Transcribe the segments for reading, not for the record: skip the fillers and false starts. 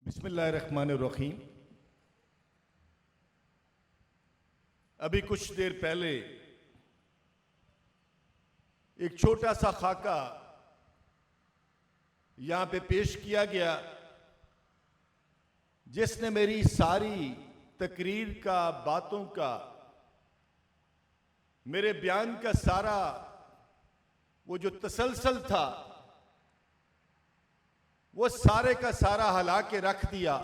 बिस्मिल्लाहिर्रहमानिर्रहीम। अभी कुछ देर पहले एक छोटा सा खाका यहां पे पेश किया गया, जिसने मेरी सारी तकरीर का, बातों का, मेरे बयान का सारा वो जो तसलसल था वो सारे का सारा हला के रख दिया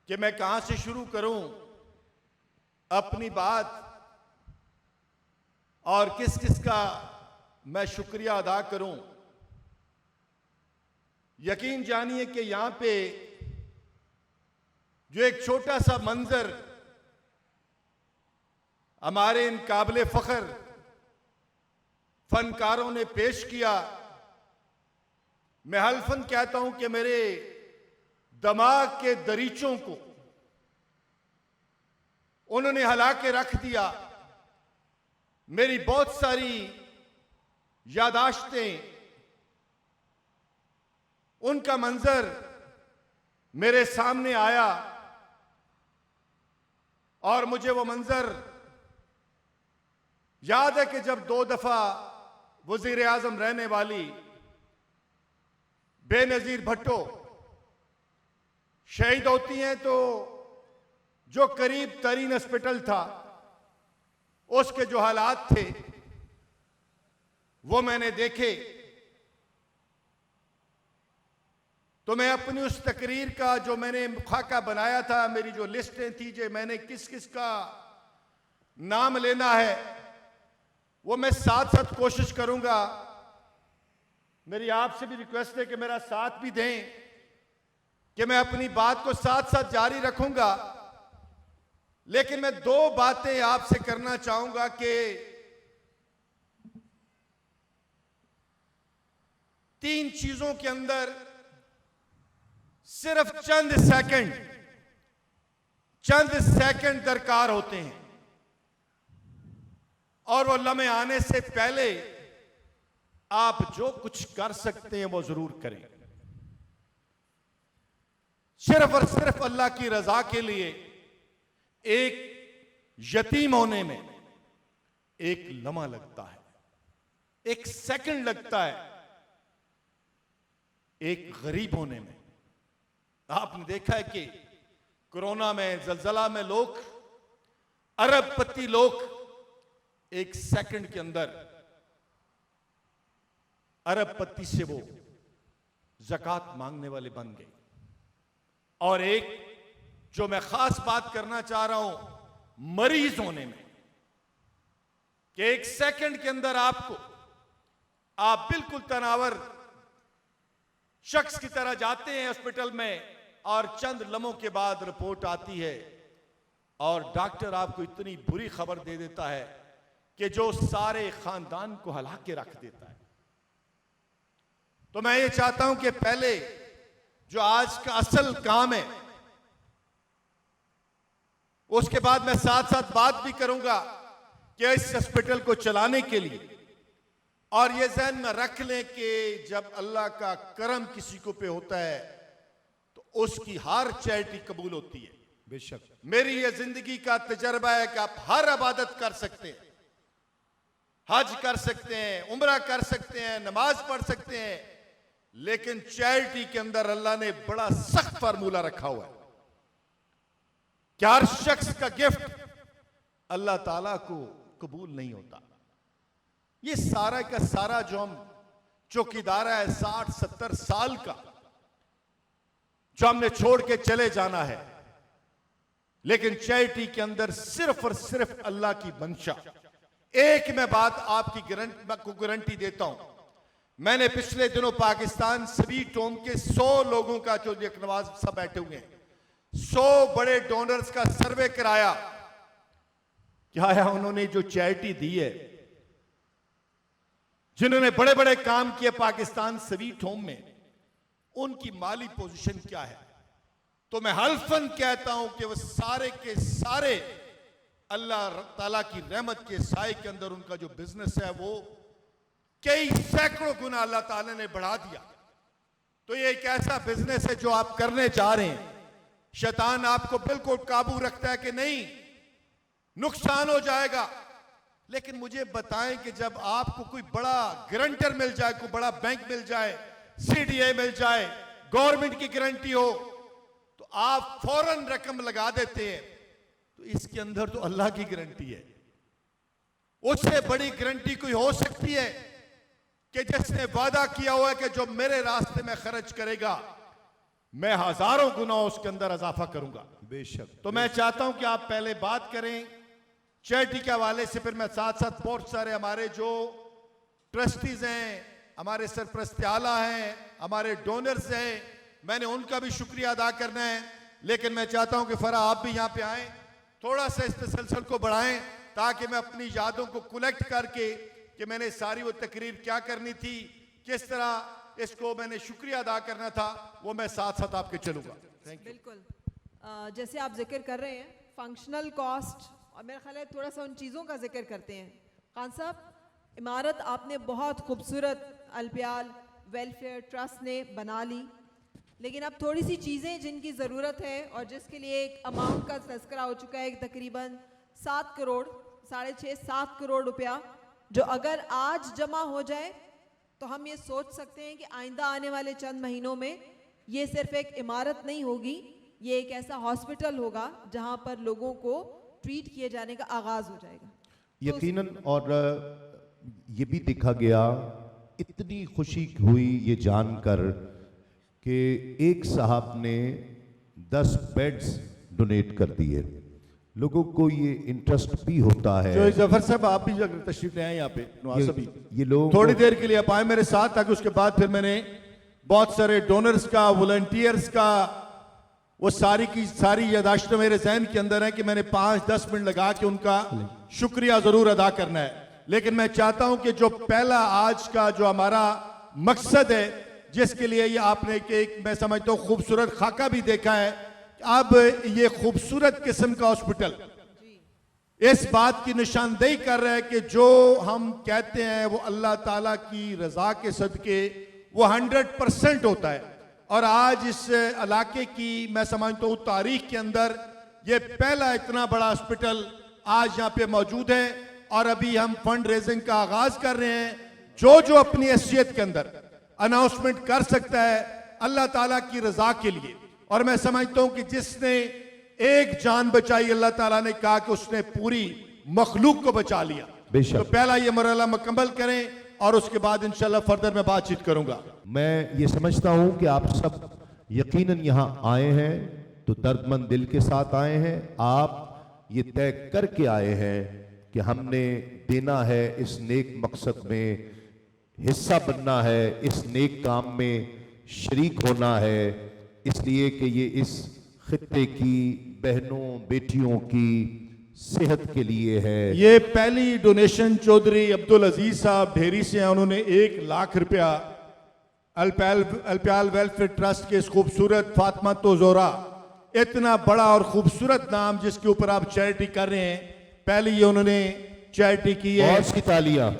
कि मैं कहां से शुरू करूं अपनी बात और किस किस का मैं शुक्रिया अदा करूं। यकीन जानिए कि यहां पे जो एक छोटा सा मंजर हमारे इन काबिले फख्र फनकारों ने पेश किया, मैं हल्फन कहता हूं कि मेरे दिमाग के दरीचों को उन्होंने हिला के रख दिया। मेरी बहुत सारी यादाश्तें, उनका मंजर मेरे सामने आया और मुझे वो मंजर याद है कि जब 2 दफा वजीर आजम रहने वाली बेनजीर भुट्टो शहीद होती हैं तो जो करीब तरीन हॉस्पिटल था उसके जो हालात थे वो मैंने देखे, तो मैं अपनी उस तकरीर का जो मैंने खाका बनाया था, मेरी जो लिस्टें थी जो मैंने किस किस का नाम लेना है, वो मैं साथ साथ कोशिश करूंगा। मेरी आपसे भी रिक्वेस्ट है कि मेरा साथ भी दें कि मैं अपनी बात को साथ साथ जारी रखूंगा, लेकिन मैं 2 बातें आपसे करना चाहूंगा कि 3 चीजों के अंदर सिर्फ चंद सेकंड दरकार होते हैं और वो लम्हे आने से पहले आप जो कुछ कर सकते हैं वो जरूर करें। सिर्फ और सिर्फ अल्लाह की रजा के लिए एक यतीम होने में एक लम्हा लगता है, एक सेकंड लगता है एक गरीब होने में। आपने देखा है कि कोरोना में, जलजला में लोग, अरबपति लोग एक सेकंड के अंदर अरबपति से वो ज़कात मांगने वाले बन गए। और एक जो मैं खास बात करना चाह रहा हूं मरीज होने में, कि एक सेकंड के अंदर आप बिल्कुल तनावर शख्स की तरह जाते हैं हॉस्पिटल में और चंद लम्हों के बाद रिपोर्ट आती है और डॉक्टर आपको इतनी बुरी खबर दे देता है कि जो सारे खानदान को हिला के रख देता है। तो मैं ये चाहता हूं कि पहले जो आज का असल काम है उसके बाद मैं साथ साथ बात भी करूंगा कि इस हॉस्पिटल को चलाने के लिए, और ये ज़हन में रख लें कि जब अल्लाह का करम किसी को पे होता है तो उसकी हर चैरिटी कबूल होती है। बेशक मेरी ये जिंदगी का तजर्बा है कि आप हर इबादत कर सकते हैं, हज कर सकते हैं, उम्रा कर सकते हैं, नमाज पढ़ सकते हैं, लेकिन चैरिटी के अंदर अल्लाह ने बड़ा सख्त फार्मूला रखा हुआ है कि हर शख्स का गिफ्ट अल्लाह ताला को कबूल नहीं होता। ये सारा का सारा जो हम चौकीदारा है 60-70 साल का, जो हमने छोड़ के चले जाना है, लेकिन चैरिटी के अंदर सिर्फ और सिर्फ अल्लाह की मंशा। एक मैं बात आपकी गारंटी देता हूं, मैंने पिछले दिनों पाकिस्तान स्वीट होम के 100 लोगों का, जो एक नवाज साहब बैठे हुए हैं, 100 बड़े डोनर्स का सर्वे कराया। क्या है, उन्होंने जो चैरिटी दी है, जिन्होंने बड़े बड़े काम किए पाकिस्तान स्वीट होम में, उनकी माली पोजीशन क्या है। तो मैं हल्फन कहता हूं कि वो सारे के सारे अल्लाह ताला की रहमत के साए के अंदर उनका जो बिजनेस है वो कई सैकड़ों गुना अल्लाह ताला ने बढ़ा दिया। तो तो ये एक ऐसा बिजनेस है जो आप करने जा रहे हैं, शैतान आपको बिल्कुल काबू रखता है कि नहीं नुकसान हो जाएगा। लेकिन मुझे बताएं कि जब आपको कोई बड़ा गारंटर मिल जाए, कोई बड़ा बैंक मिल जाए, सीडीए मिल जाए, गवर्नमेंट की गारंटी हो, तो आप फौरन रकम लगा देते हैं। तो इसके अंदर तो अल्लाह की गारंटी है। उससे बड़ी गारंटी कोई हो सकती है कि जिसने वादा किया हुआ है कि जो मेरे रास्ते में खर्च करेगा मैं हजारों गुना उसके अंदर इजाफा करूंगा। बेशक। तो मैं चाहता हूं कि आप पहले बात करें चैरिटी के हवाले से, फिर मैं साथ साथ बहुत सारे हमारे जो ट्रस्टीज हैं, हमारे सरपरस्त आला हैं, हमारे डोनर्स हैं, मैंने उनका भी शुक्रिया अदा करना है। लेकिन मैं चाहता हूं कि फरा आप भी यहां पे आएं, थोड़ा सा इस तसलसल को बढ़ाएं ताकि मैं अपनी यादों को कलेक्ट करके कि मैंने सारी वो तकरीर क्या करनी थी, किस तरह इसको मैंने शुक्रिया अदा करना था, वो मैं साथ साथ आपके चलूंगा। बिल्कुल। जैसे आप जिक्र कर रहे हैं फंक्शनल कॉस्ट, और मेरा ख्याल है थोड़ा सा उन चीज़ों का जिक्र करते हैं। खान साहब, इमारत आपने बहुत खूबसूरत अल्पियाल वेलफेयर ट्रस्ट ने बना ली, लेकिन अब थोड़ी सी चीज़ें जिनकी ज़रूरत है और जिसके लिए एक अमाउंट का तस्करा हो चुका है, तकरीबन 7 करोड़ 6.5-7 करोड़ रुपया, जो अगर आज जमा हो जाए तो हम ये सोच सकते हैं कि आइंदा आने वाले चंद महीनों में ये सिर्फ एक इमारत नहीं होगी, ये एक ऐसा हॉस्पिटल होगा जहां पर लोगों को ट्रीट किए जाने का आगाज हो जाएगा। यकीनन। और ये भी देखा गया, इतनी खुशी हुई ये जानकर कि एक साहब ने 10 बेड्स डोनेट कर दिए। लोगों को ये इंटरेस्ट भी होता है। जो जफर साहब आप भी अगर तशरीफ ले आए यहाँ पे, नवाज साहब भी ये लोग थोड़ी देर के लिए आप आए मेरे साथ, ताकि उसके बाद फिर मैंने बहुत सारे डोनर्स का, वॉलंटियर्स का, वो सारी की सारी यादाश्त मेरे जहन के अंदर है कि मैंने 5-10 मिनट लगा के उनका शुक्रिया जरूर अदा करना है। लेकिन मैं चाहता हूं कि जो पहला आज का जो हमारा मकसद है, जिसके लिए ये आपने एक मैं समझता हूं खूबसूरत खाका भी देखा है, अब ये खूबसूरत किस्म का हॉस्पिटल इस बात की निशानदेही कर रहा है कि जो हम कहते हैं वो अल्लाह ताला की रजा के सदके वो 100% होता है। और आज इस इलाके की मैं समझता हूँ तारीख के अंदर ये पहला इतना बड़ा हॉस्पिटल आज यहाँ पे मौजूद है। और अभी हम फंड रेजिंग का आगाज कर रहे हैं। जो जो अपनी हैसियत के अंदर अनाउंसमेंट कर सकता है अल्लाह ताला की रजा के लिए, और मैं समझता हूं कि जिसने एक जान बचाई, अल्लाह ताला ने कहा कि उसने पूरी मखलूक को बचा लिया। तो पहला ये मरहला मुकम्मल करें और उसके बाद इंशाल्लाह फर्दर मैं बातचीत करूंगा। मैं ये समझता हूं कि आप सब यकीनन यहां आए हैं तो दर्दमंद दिल के साथ आए हैं। आप ये तय करके आए हैं कि हमने देना है, इस नेक मकसद में हिस्सा बनना है, इस नेक काम में शरीक होना है, इसलिए कि ये इस खित्ते की बहनों बेटियों की सेहत के लिए है। ये पहली डोनेशन चौधरी अब्दुल अजीज साहब ढेरी से हैं। उन्होंने 1 लाख रुपया अल्पियाल वेलफेयर ट्रस्ट के इस खूबसूरत फातिमा तो जोरा, इतना बड़ा और खूबसूरत नाम जिसके ऊपर आप चैरिटी कर रहे हैं, पहले ये उन्होंने चैरिटी की है बहुत सी तालियां, 1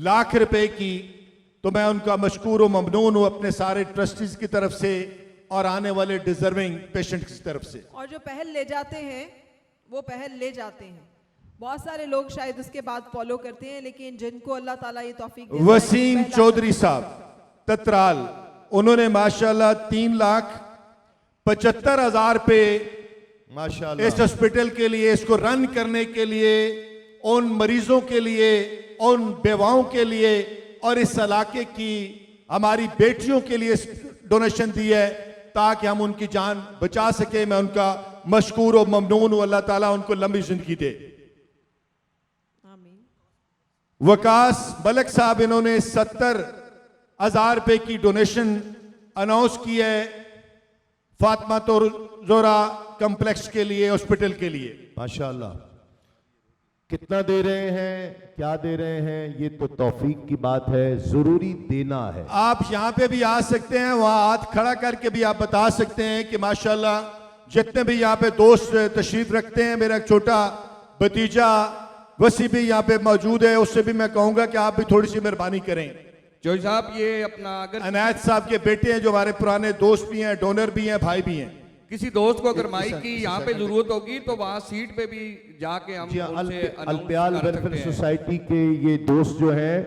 लाख रुपए की। तो मैं उनका मशकूर व ममनून हूं अपने सारे ट्रस्टीज की तरफ से और आने वाले डिजर्विंग पेशेंट की तरफ से। और जो पहल ले जाते हैं वो पहल ले जाते हैं। बहुत सारे लोग शायद उसके बाद फॉलो करते हैं, लेकिन जिनको अल्लाह ताला ये तौफीक देता है, वसीम चौधरी साहब तत्राल, उन्होंने माशाल्लाह 3,75,000 रुपए माशाल्लाह इस हॉस्पिटल के लिए, इसको रन करने के लिए, उन मरीजों के लिए, उन बेवाओं के लिए और इस इलाके की हमारी बेटियों के लिए डोनेशन दी है ताकि हम उनकी जान बचा सके। मैं उनका मशकूर और ममनून हूं, अल्लाह ताला उनको लंबी जिंदगी दे। आमीन। वकास मलक साहब, इन्होंने 70,000 रुपए की डोनेशन अनाउंस की है फातिमा तो जोरा कॉम्प्लेक्स के लिए, हॉस्पिटल के लिए। माशाल्लाह। कितना दे रहे हैं, क्या दे रहे हैं, ये तो तौफीक की बात है, जरूरी देना है। आप यहाँ पे भी आ सकते हैं, वहां हाथ खड़ा करके भी आप बता सकते हैं कि माशाल्लाह जितने भी यहाँ पे दोस्त तशरीफ रखते हैं, मेरा एक छोटा भतीजा वसी भी यहाँ पे मौजूद है, उससे भी मैं कहूंगा कि आप भी थोड़ी सी मेहरबानी करें चौधरी साहब ये अपना अगर अनायत साहब के बेटे हैं जो हमारे पुराने दोस्त भी हैं, डोनर भी हैं, भाई भी हैं। किसी दोस्त को अगर माइक की यहाँ पे जरूरत होगी तो वहाँ सीट पे भी जाके हम जी हाँ, उनसे announce अल्पयाल कर सकते वेलफेयर हैं। सोसाइटी के ये दोस्त जो हैं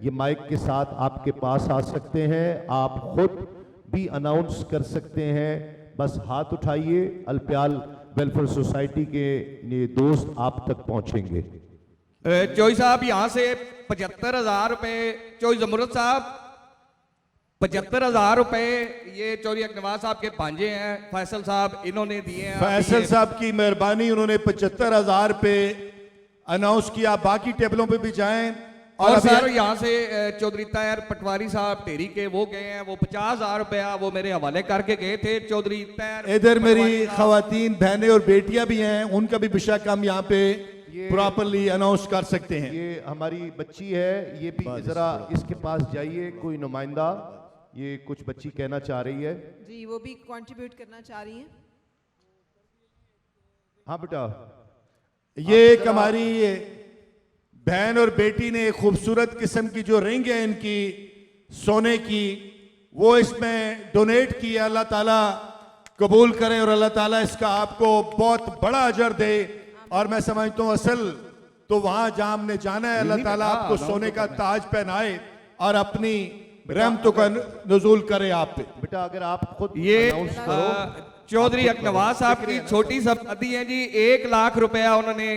ये माइक के साथ आपके पास आ सकते हैं, आप खुद भी अनाउंस कर सकते हैं, बस हाथ उठाइए, अल्पयाल वेलफेयर सोसाइटी के ये दोस्त आप तक पहुंचेंगे। चौधरी साहब यहाँ से 75,000 रुपए, चौधरी जमरूद साहब 75,000 रुपए ये चौधरी अकनवाज साहब के भांजे हैं फैसल साहब, इन्होंने दिए हैं। फैसल साहब की मेहरबानी, उन्होंने 75,000 पे अनाउंस किया। बाकी टेबलों पे भी जाएं। और अभी सर यहाँ से चौधरी तायर पटवारी साहब टेरी के वो गए हैं, वो 50,000 रुपया वो मेरे हवाले करके गए थे। चौधरी तायर इधर मेरी पटवारी साहब- खवातीन बहनें और बेटियां भी हैं, उनका भी विषय हम यहाँ पे प्रॉपरली अनाउंस कर सकते हैं। ये हमारी बच्ची है, ये भी जरा इसके पास जाइए, कोई नुमाइंदा, ये कुछ बच्ची कहना चाह रही है। जी वो भी कंट्रीब्यूट करना चाह रही हैं। हाँ बेटा, ये एक हमारी बहन और बेटी ने खूबसूरत किस्म की जो रिंग है इनकी सोने की, वो इसमें डोनेट की है। अल्लाह ताला कबूल करें और अल्लाह ताला इसका आपको बहुत बड़ा अजर दे। और मैं समझता हूँ असल तो वहां जहां हमने जाना है, अल्लाह ताला आपको सोने का ताज पहनाए और अपनी रहमतों का नज़ूल करे आप पे। बेटा अगर आप खुद ये अनाउंस करो। चौधरी अकनवाज साहब की छोटी सब्दी है जी, 1 लाख रुपया उन्होंने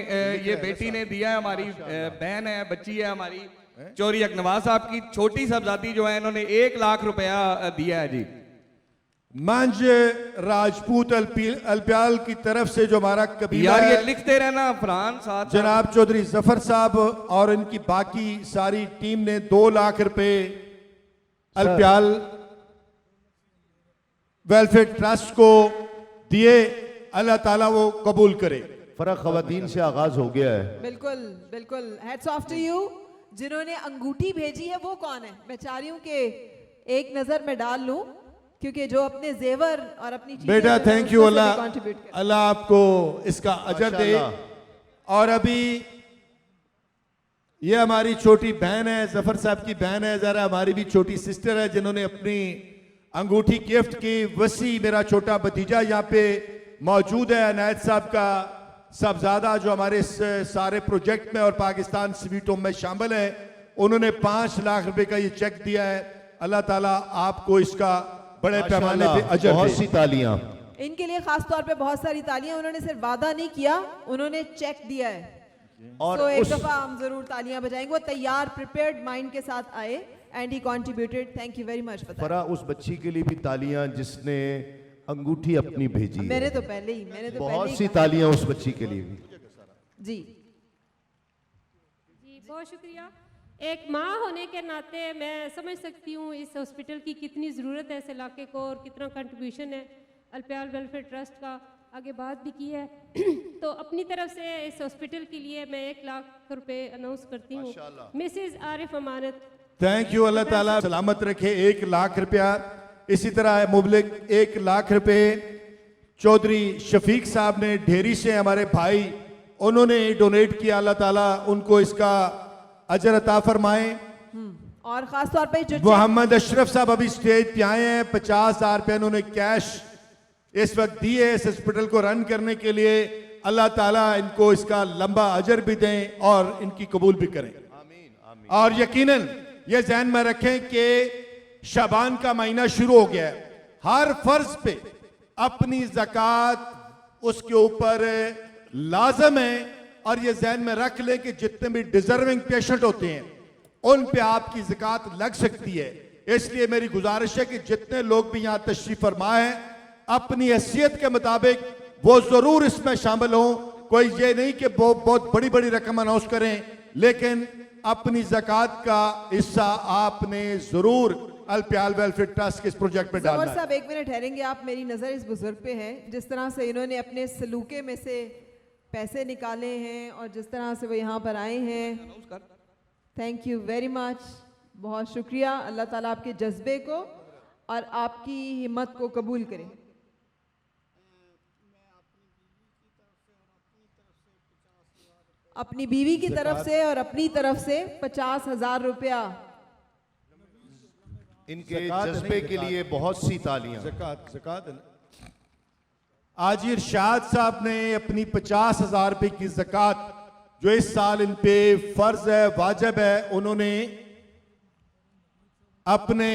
ये बेटी ने दिया है, हमारी बहन है, बच्ची है हमारी। चौधरी अकनवाज साहब की छोटी सब्जादी जो है इन्होंने 1 लाख रुपया दिया है जी। मंज राजपूत अल्पयाल की तरफ से जो हमारा कबीला यार ये है, लिखते रहना फरहान साहब। जनाब चौधरी जफर साहब और इनकी बाकी सारी टीम ने 2 लाख रुपए अल्पयाल वेलफेयर ट्रस्ट को दिए। अल्लाह ताला वो कबूल करे। फर्क खवातीन से आगाज हो गया है। बिल्कुल बिल्कुल, हेड्स ऑफ टू यू। जिन्होंने अंगूठी भेजी है वो कौन है? मैं चाह रही हूँ कि एक नजर में डाल लूं, क्योंकि जो अपने जेवर और अपनी चीजें बेटा जो है, थैंक यू, उसमें से भी अल्लाह contribute करें। अल्लाह आपको इसका अजर दे। माशाअल्लाह। और अभी ये हमारी छोटी बहन है, जफर साहब की बहन है, जरा हमारी भी छोटी सिस्टर है, जिन्होंने अपनी अंगूठी गिफ्ट की। वसी मेरा छोटा भतीजा यहाँ पे मौजूद है, अनायत साहब का साहबजादा जो हमारे इस सारे प्रोजेक्ट में और पाकिस्तान स्वीट होम में शामिल है। उन्होंने 5 लाख रुपए का ये चेक दिया है। अल्लाह ताला आपको इसका बड़े पैमाने पे अजर बहुत दे। सी तालियां। इनके लिए खास तौर पे बहुत सारी तालियां। उन्होंने सिर्फ वादा नहीं किया, उन्होंने चेक दिया है। और तो एक उस दफा हम जरूर तालियां बजाएंगे। वो तैयार प्रिपेयर्ड माइंड के साथ आए and he contributed. Thank you very much. फरा उस बच्ची के लिए भी तालियां जिसने अंगूठी अपनी भेजी है। मैंने तो पहले ही बहुत सी तालियां उस बच्ची के लिए भी। जी जी बहुत शुक्रिया। एक माँ होने के नाते मैं समझ सकती हूँ इस हॉस्पिटल की कितनी ज़रूरत है इस इलाके को और कितना कंट्रीब्यूशन है अल्पयाल वेलफेयर ट्रस्ट का। आगे बात भी की है तो अपनी तरफ से इस हॉस्पिटल के लिए मैं 1 लाख रुपए अनाउंस करती हूँ। Mrs Arif Amanat. Thank you, Allah ताला सलामत रखे। 1 लाख रुपया। इसी तरह मुबलिक 1 लाख रुपए चौधरी शफीक साहब ने ढेरी से, हमारे भाई, उन्होंने डोनेट किया। अल्लाह ताला उनको इसका अजर अता फरमाए। और खास तौर पे जो मोहम्मद अशरफ साहब अभी स्टेज पे आए हैं। 50,000 रुपए उन्होंने कैश इस वक्त दिए इस हॉस्पिटल को रन करने के लिए। अल्लाह ताला इनको इसका लंबा अजर भी दें और इनकी कबूल भी करें। और यकीनन ये ज़हन में रखें कि शाबान का महीना शुरू हो गया है। हर फर्ज पे अपनी ज़कात उसके ऊपर लाजम है। और ये ज़हन में रख लें कि जितने भी डिजर्विंग पेशेंट होते हैं उन पे आपकी ज़कात लग सकती है। इसलिए मेरी गुजारिश है कि जितने लोग भी यहाँ तशरीफ फरमा है, अपनी हैसियत के मुताबिक वो जरूर इसमें शामिल हों। कोई ये नहीं कि बहुत बड़ी बड़ी रकम अनाउंस करें, लेकिन अपनी ज़कात का हिस्सा आपने जरूर अल्पयाल वेलफेयर ट्रस्ट के इस प्रोजेक्ट में डालना जफर है। साहब एक मिनट ठहरेंगे आप? मेरी नज़र इस बुजुर्ग पे है, जिस तरह से इन्होंने अपने सलूके में से पैसे निकाले हैं और जिस तरह से वो यहाँ पर आए हैं। थैंक यू वेरी मच, बहुत शुक्रिया। अल्लाह ताला आपके जज्बे को और आपकी हिम्मत को कबूल करे। अपनी बीवी की तरफ से और अपनी तरफ से 50,000 रुपया इनके ज़कात जज्बे नहीं, के ज़कात। लिए बहुत सी तालियां। ज़कात है ना। आज इरशाद साहब ने अपनी 50,000 रुपए की ज़कात जो इस साल इन पे फर्ज है, वाजिब है, उन्होंने अपने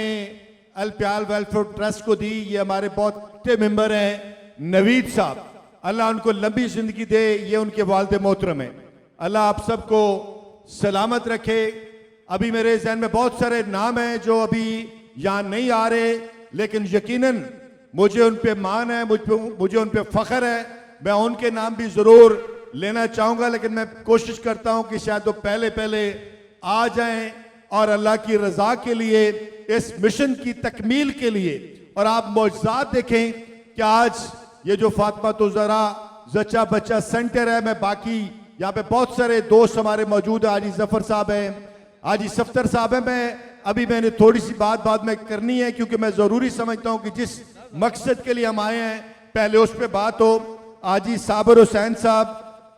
अल्प्याल वेलफेयर ट्रस्ट को दी। ये हमारे बहुत अच्छे मेंबर हैं नवीद साहब, अल्लाह उनको लंबी जिंदगी दे, ये उनके वालिद मोहतरम है। अल्लाह आप सबको सलामत रखे। अभी मेरे जहन में बहुत सारे नाम हैं जो अभी यहाँ नहीं आ रहे, लेकिन यकीनन मुझे उन पे मान है, मुझे उन पे फख्र है। मैं उनके नाम भी जरूर लेना चाहूंगा, लेकिन मैं कोशिश करता हूं कि शायद वो पहले पहले आ जाएं और अल्लाह की रजा के लिए, इस मिशन की तकमील के लिए। और आप मौजूद देखें कि आज ये जो फातिमा तो ज़रा जच्चा बच्चा सेंटर है, मैं बाकी यहाँ पे बहुत सारे दोस्त हमारे मौजूद है, हाजी जफर साहब हैं, हाजी सफ्तर साहब हैं। मैंने थोड़ी सी बात बाद में करनी है, क्योंकि मैं जरूरी समझता हूं कि जिस मकसद के लिए हम आए हैं पहले उस पर बात हो। हाजी साबिर हुसैन साहब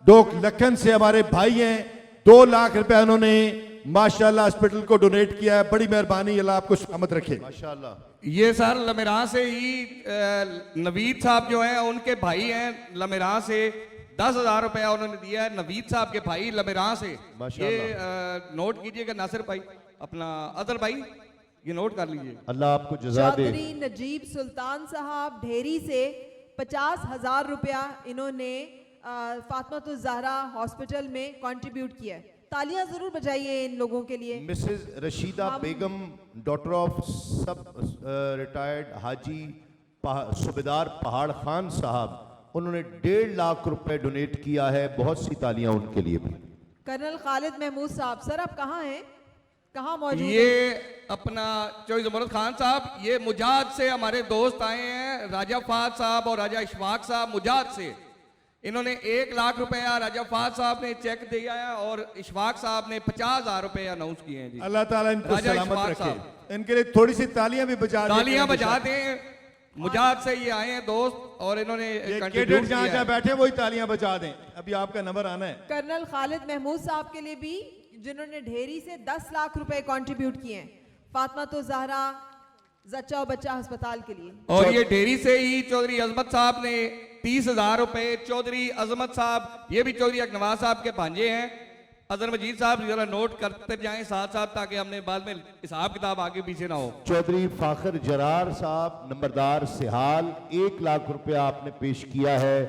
डोक लखन से हमारे भाई हैं, 2 लाख रुपए उन्होंने माशाल्लाह हॉस्पिटल को डोनेट किया है। बड़ी मेहरबानी, अल्लाह आपको सलामत रखे। माशाल्लाह। ये सर लमेरा से ही नवीद साहब जो हैं उनके भाई हैं लमेरा से 10,000 रुपया उन्होंने दिया है, नवीद साहब के भाई लमेरा से। ये नोट कीजिएगा नासिर भाई, अपना अदर भाई, ये नोट कर लीजिए। अल्लाह आपको जज़ा दे। चौधरी नजीब सुल्तान साहब ढेरी से 50,000 रुपया इन्होंने फातिमा तो ज़हरा हॉस्पिटल में कंट्रीब्यूट किया है। तालियां जरूर बजाइए इन लोगों के लिए। Mrs Rashida Begum, daughter of सब रिटायर्ड हाजी सूबेदार पहाड़ खान साहब, उन्होंने 1.5 लाख रुपए डोनेट किया है। बहुत सी तालियां उनके लिए भी। कर्नल खालिद महमूद साहब, सर आप कहाँ हैं, कहाँ मौजूद ये हैं? अपना चौधरी जमरुद खान साहब, ये मुजाद से हमारे दोस्त आए हैं, राजा फाद साहब और राजा इशफाक साहब मुजाद से। इन्होंने 1 लाख रुपया राजा फाद साहब ने चेक दिया है और इशफाक साहब ने 50,000 रुपए अनाउंस किए हैं जी। अल्लाह ताला इनको राजा सलामत इशफाक रखे। साहब। इनके लिए थोड़ी सी तालियां भी बजा दें। तालियां बजा दें, मुजाद से ये आए हैं दोस्त और इन्होंने ये contribute कैडेट जहां किया जहां है। बैठे वही तालियां बजा दें। अभी आपका नंबर आना है। कर्नल खालिद महमूद साहब के लिए भी, जिन्होंने ढेरी से 10 लाख रुपए कंट्रीब्यूट किए हैं फातिमा तो ज़हरा जच्चा और बच्चा अस्पताल के लिए। और ये डेरी से ही चौधरी अजमत साहब ने 30,000 रुपए, चौधरी अजमत साहब, ये भी चौधरी अकनवाज साहब के भांजे हैं। अजहर मजीद साहब जरा नोट करते जाएं साथ साथ, ताकि हमने बाद में हिसाब किताब आगे पीछे ना हो। चौधरी फाखर जरार साहब, नंबरदार सिहाल, 1 लाख रुपया आपने पेश किया है।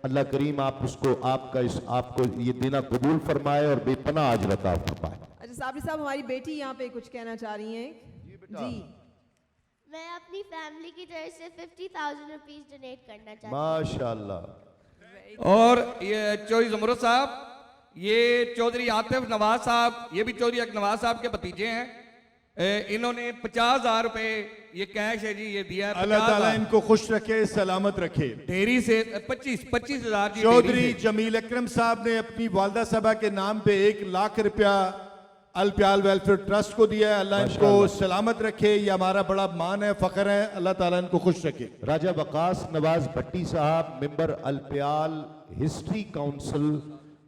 अल्लाह करीम आप उसको आपको ये देना कबूल फरमाए और बेपनाह अजर अता फरमाए। अच्छा साबरी साहब, हमारी बेटी यहाँ पे कुछ कहना चाह रही हैं। जी, मैं अपनी फैमिली की तरफ से 50,000 रुपीज डोनेट करना चाहती हूँ। माशाल्लाह। और ये चौधरी जमरुद साहब, ये चौधरी आतिफ नवाज साहब, ये भी चौधरी नवाज साहब के भतीजे हैं। इन्होंने 50,000 रुपए ये कैश है जी, ये दिया है। अल्लाह ताला इनको खुश रखे, सलामत रखे। डेरी से 25,000 जी। चौधरी डेरी से। जमील अकरम साहब ने अपनी वालदा साहबा के नाम पे 1 लाख रुपया अल्प्याल वेलफेयर ट्रस्ट को दिया है। अल्लाह इनको सलामत रखे, ये हमारा बड़ा मान है, फख्र है। अल्लाह ताला इनको खुश रखे। राजा वकास नवाज भट्टी साहब, मेंबर अल्प्याल हिस्ट्री काउंसिल,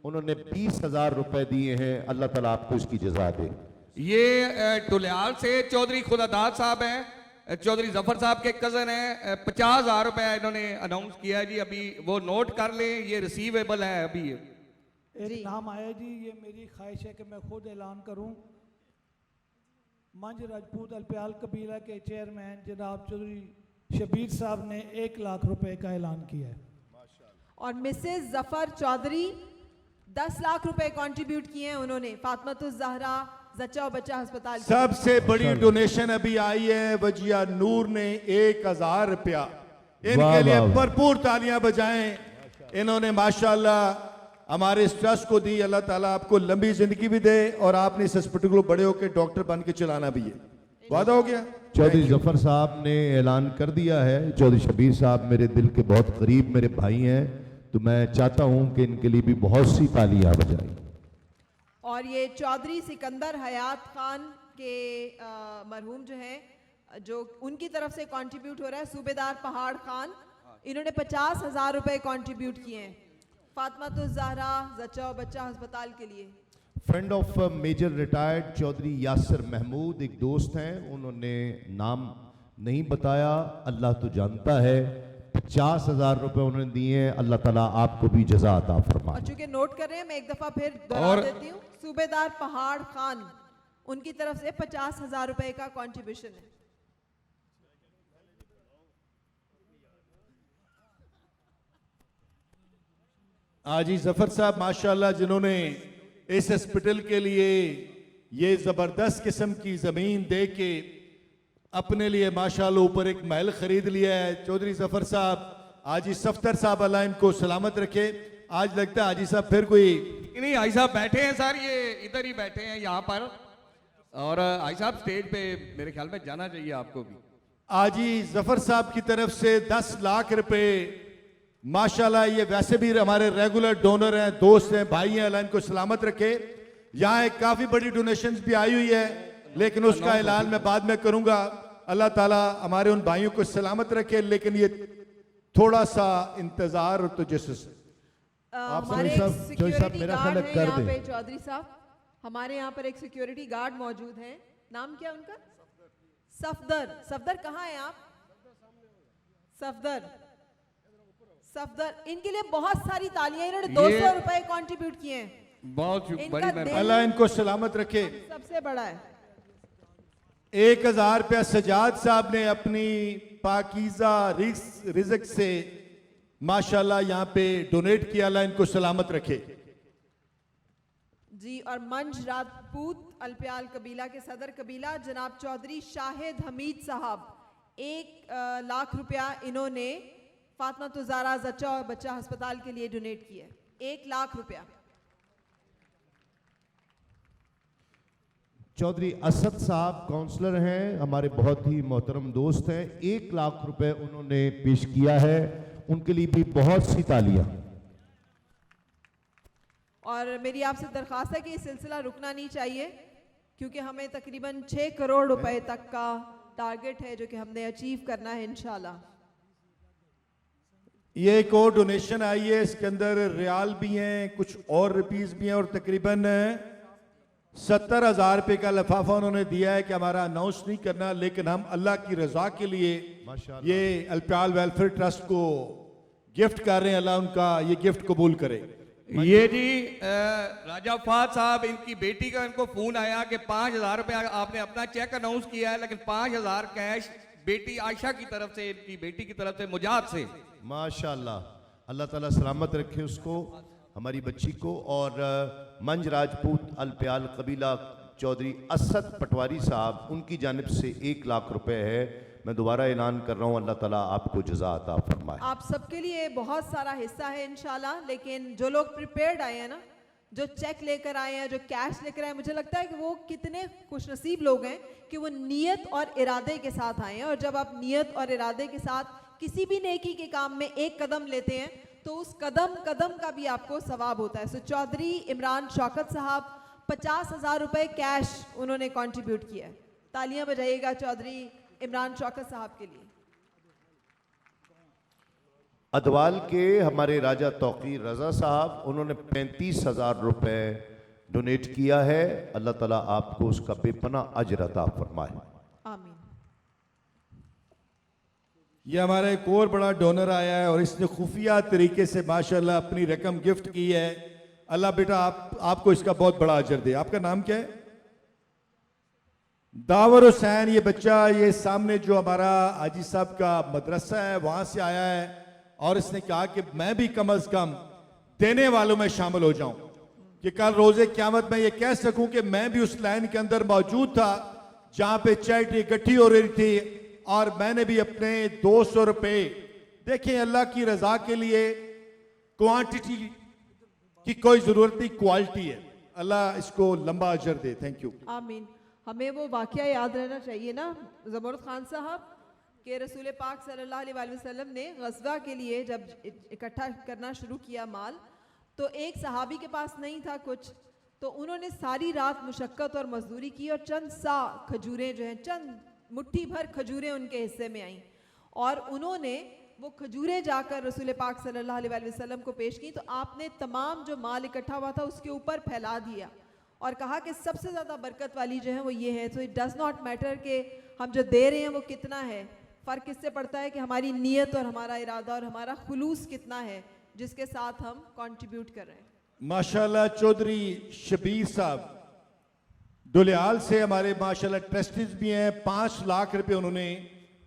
उन्होंने 20,000 रुपए दिए हैं। अल्लाह ताला आपको इसकी जज़ा दे। ये टुलियाल से चौधरी खुदादाद साहब हैं, चौधरी जफर साहब के कजन हैं। 50,000 रुपया इन्होंने अनाउंस किया है जी, अभी वो नोट कर लें, ये रिसीवेबल है अभी। एक नाम आया जी, ये मेरी ख्वाहिश है कि मैं खुद ऐलान करूं। मंज राजपूत अल्प्याल कबीला के चेयरमैन जनाब चौधरी शबीर साहब ने 1 लाख रुपए का ऐलान किया है। और मिसेस जफर चौधरी 10 लाख रुपए कंट्रीब्यूट किए हैं उन्होंने फातिमा तो ज़हरा जच्चा और बच्चा अस्पताल के लिए। सबसे बड़ी डोनेशन अभी आई है वजिया नूर ने 1,000 रुपया। इनके लिए भरपूर तालियां बजाएं। इन्होंने माशाल्लाह हमारे इस ट्रस्ट को दी। अल्लाह ताला आपको लंबी जिंदगी भी दे और आपने इस हॉस्पिटल को बड़े होकर डॉक्टर बन के चलाना भी है। वादा हो गया। चौधरी जफर साहब ने ऐलान कर दिया है। चौधरी शबीर साहब मेरे दिल के बहुत करीब मेरे भाई हैं, तो मैं चाहता हूं कि इनके लिए भी बहुत सी तालियां बजाएं। और ये चौधरी सिकंदर हयात खान के मरहूम जो हैं, जो उनकी तरफ से कंट्रीब्यूट हो रहा है, सूबेदार पहाड़ खान, इन्होंने 50,000 रुपए कंट्रीब्यूट किए हैं फातिमा तो ज़हरा जच्चा और बच्चा अस्पताल के लिए। Friend of major retired Chaudhry Yasir Mahmood, एक दोस्त हैं, उन्होंने नाम नहीं बताया, अल्लाह तो जानता है, 50,000 रुपए उन्होंने दिए हैं। अल्लाह ताला आपको भी जज़ा अता फरमाए। और चूंकि नोट कर रहे हैं, मैं एक दफा फिर दोहरा देती हूँ, सूबेदार पहाड़ खान उनकी तरफ से 50,000 रुपए का कंट्रीब्यूशन है। आजी जफर साहब माशाल्लाह, जिन्होंने इस हॉस्पिटल के लिए ये जबरदस्त किस्म की जमीन दे के अपने लिए माशाल्लाह ऊपर एक महल खरीद लिया है। चौधरी जफर साहब, आजी सफ्तर साहब अल्लाह इनको सलामत रखे। आज लगता है हाजी साहब फिर कोई नहीं, हाजी साहब बैठे हैं सर, ये इधर ही बैठे हैं यहाँ पर, और हाजी साहब स्टेज पे मेरे ख्याल में जाना चाहिए आपको भी। आजी जफर साहब की तरफ से 10 लाख रुपए, माशाल्लाह ये वैसे भी हमारे रेगुलर डोनर हैं, दोस्त हैं, भाई हैं, अल्लाह इनको सलामत रखे। यहाँ एक काफी बड़ी डोनेशंस भी आई हुई है, लेकिन उसका ऐलान मैं बाद में करूंगा। अल्लाह ताला हमारे उन भाइयों को सलामत रखे, लेकिन ये थोड़ा सा इंतजार और तजस्सुस। हमारे चौधरी साहब, सिक्योरिटी मेरा गार्ड ख्याल है कर यहाँ दें। पे चौधरी साहब, हमारे यहाँ पर एक सिक्योरिटी गार्ड मौजूद हैं। नाम क्या उनका? सफदर। सफदर कहाँ है आप? सफदर, सफदर, इनके लिए बहुत सारी तालियां। इन्होंने 200 रुपए कंट्रीब्यूट किए हैं। बहुत इनका बड़ी मेहरबानी। अल्लाह इनको सलामत रखे। सबसे बड़ा है। 1000 रुपया सजाद साहब ने अपनी पाकीज़ा रिज़्क से माशाल्लाह यहाँ पे डोनेट किया, अल्लाह इनको सलामत रखे। जी, और मंज राजपूत अल्पियाल कबीला के सदर कबीला जनाब चौधरी शाहिद हमीद साहब, 1 लाख रुपया इन्होंने फातिमा तुजारा जच्चा और बच्चा अस्पताल के लिए डोनेट किया। 1 लाख रुपया। चौधरी असद साहब काउंसलर हैं, हमारे बहुत ही मोहतरम दोस्त हैं, 1 लाख रुपए उन्होंने पेश किया है, उनके लिए भी बहुत सी तालियां। और मेरी आपसे दरख्वास्त है कि ये सिलसिला रुकना नहीं चाहिए, क्योंकि हमें तकरीबन 6 करोड़ रुपए तक का टारगेट है जो कि हमने अचीव करना है इंशाल्लाह। ये एक और डोनेशन आई है, इसके अंदर रियाल भी हैं, कुछ और रुपीस भी हैं, और तकरीबन 70,000 रुपए का लिफाफा उन्होंने दिया है कि हमारा अनाउंस नहीं करना, लेकिन हम अल्लाह की रजा के लिए ये अल्पियाल वेलफेयर ट्रस्ट को गिफ्ट कर रहे हैं। अल्लाह उनका ये गिफ्ट कबूल करे। ये जी राजा फाद साहब, इनकी बेटी का इनको फोन आया कि 5,000 रुपया आपने अपना चेक अनाउंस किया है, लेकिन 5,000 कैश बेटी आयशा की तरफ से, इनकी बेटी की तरफ से, मुजाद से। माशाल्लाह, अल्लाह ताला सलामत रखे उसको, हमारी बच्ची को। और मंज राजपूत अल्पियाल कबीला चौधरी असद पटवारी साहब, उनकी जानिब से 1 लाख रुपए है। मैं दोबारा ऐलान कर रहा हूँ, अल्लाह ताला आपको जज़ा अता फरमाए। आप सबके लिए बहुत सारा हिस्सा है इंशाल्लाह, लेकिन जो लोग प्रिपेयर्ड आए हैं ना, जो चेक लेकर आए हैं, जो कैश लेकर आए हैं, मुझे लगता है कि वो कितने खुशनसीब लोग हैं कि वो नीयत और इरादे के साथ आए हैं। और जब आप नीयत और इरादे के साथ किसी भी नेकी के काम में एक कदम लेते हैं, तो उस कदम कदम का भी आपको सवाब होता है। सो चौधरी इमरान शौकत साहब 50,000 रुपए कैश उन्होंने कंट्रीब्यूट किया है। तालियां बजाइएगा चौधरी इमरान शौकत साहब के लिए। अदवाल के हमारे राजा तौकीर रजा साहब, उन्होंने 35,000 रुपए डोनेट किया है। अल्लाह ताला आपको उसका बेपनाह अजर अता फरमाए। आमीन। ये हमारा एक और बड़ा डोनर आया है, और इसने खुफिया तरीके से माशाल्लाह अपनी रकम गिफ्ट की है। अल्लाह बेटा आपको इसका बहुत बड़ा अजर दे। आपका नाम क्या है? दावर हुसैन। ये बच्चा, ये सामने जो हमारा हाजी साहब का मदरसा है, वहां से आया है, और इसने कहा कि मैं भी कम अज कम देने वालों में शामिल हो जाऊं, कि कल रोजे क़यामत में ये कह सकूं कि मैं भी उस लाइन के अंदर मौजूद था जहां पे चैरिटी इकट्ठी हो रही थी, और मैंने भी अपने 200 रुपए, देखें अल्लाह की रजा के लिए क्वांटिटी की कोई जरूरत नहीं, क्वालिटी है। अल्लाह इसको लंबा अजर दे। Thank you. आमीन। हमें वो वाकया याद रहना चाहिए ना ज़मरुद खान साहब, कि रसूल पाक सल्लल्लाहु अलैहि वसल्लम ने गज़वा के लिए जब इकट्ठा करना शुरू किया माल, तो एक सहाबी के पास नहीं था कुछ, तो उन्होंने सारी रात मुशक्क़त और मजदूरी की, और चंद सा खजूरें जो हैं, चंद मुट्ठी भर खजूरें उनके हिस्से में आईं, और उन्होंने वो खजूरें जाकर रसूल पाक सल्लल्लाहु अलैहि वसल्लम को पेश की। तो आपने तमाम जो माल इकट्ठा हुआ था उसके ऊपर फैला दिया, और कहा कि सबसे ज़्यादा बरकत वाली जो है वो ये है। तो इट डज़ नॉट मैटर कि हम जो दे रहे हैं वो कितना है, फ़र्क इससे पड़ता है कि हमारी नीयत और हमारा इरादा और हमारा खुलूस कितना है जिसके साथ हम कंट्रीब्यूट कर रहे हैं। माशाल्लाह चौधरी शबीर साहब दुलियाल से हमारे माशाल्लाह ट्रस्टीज भी हैं। 5 लाख रुपए उन्होंने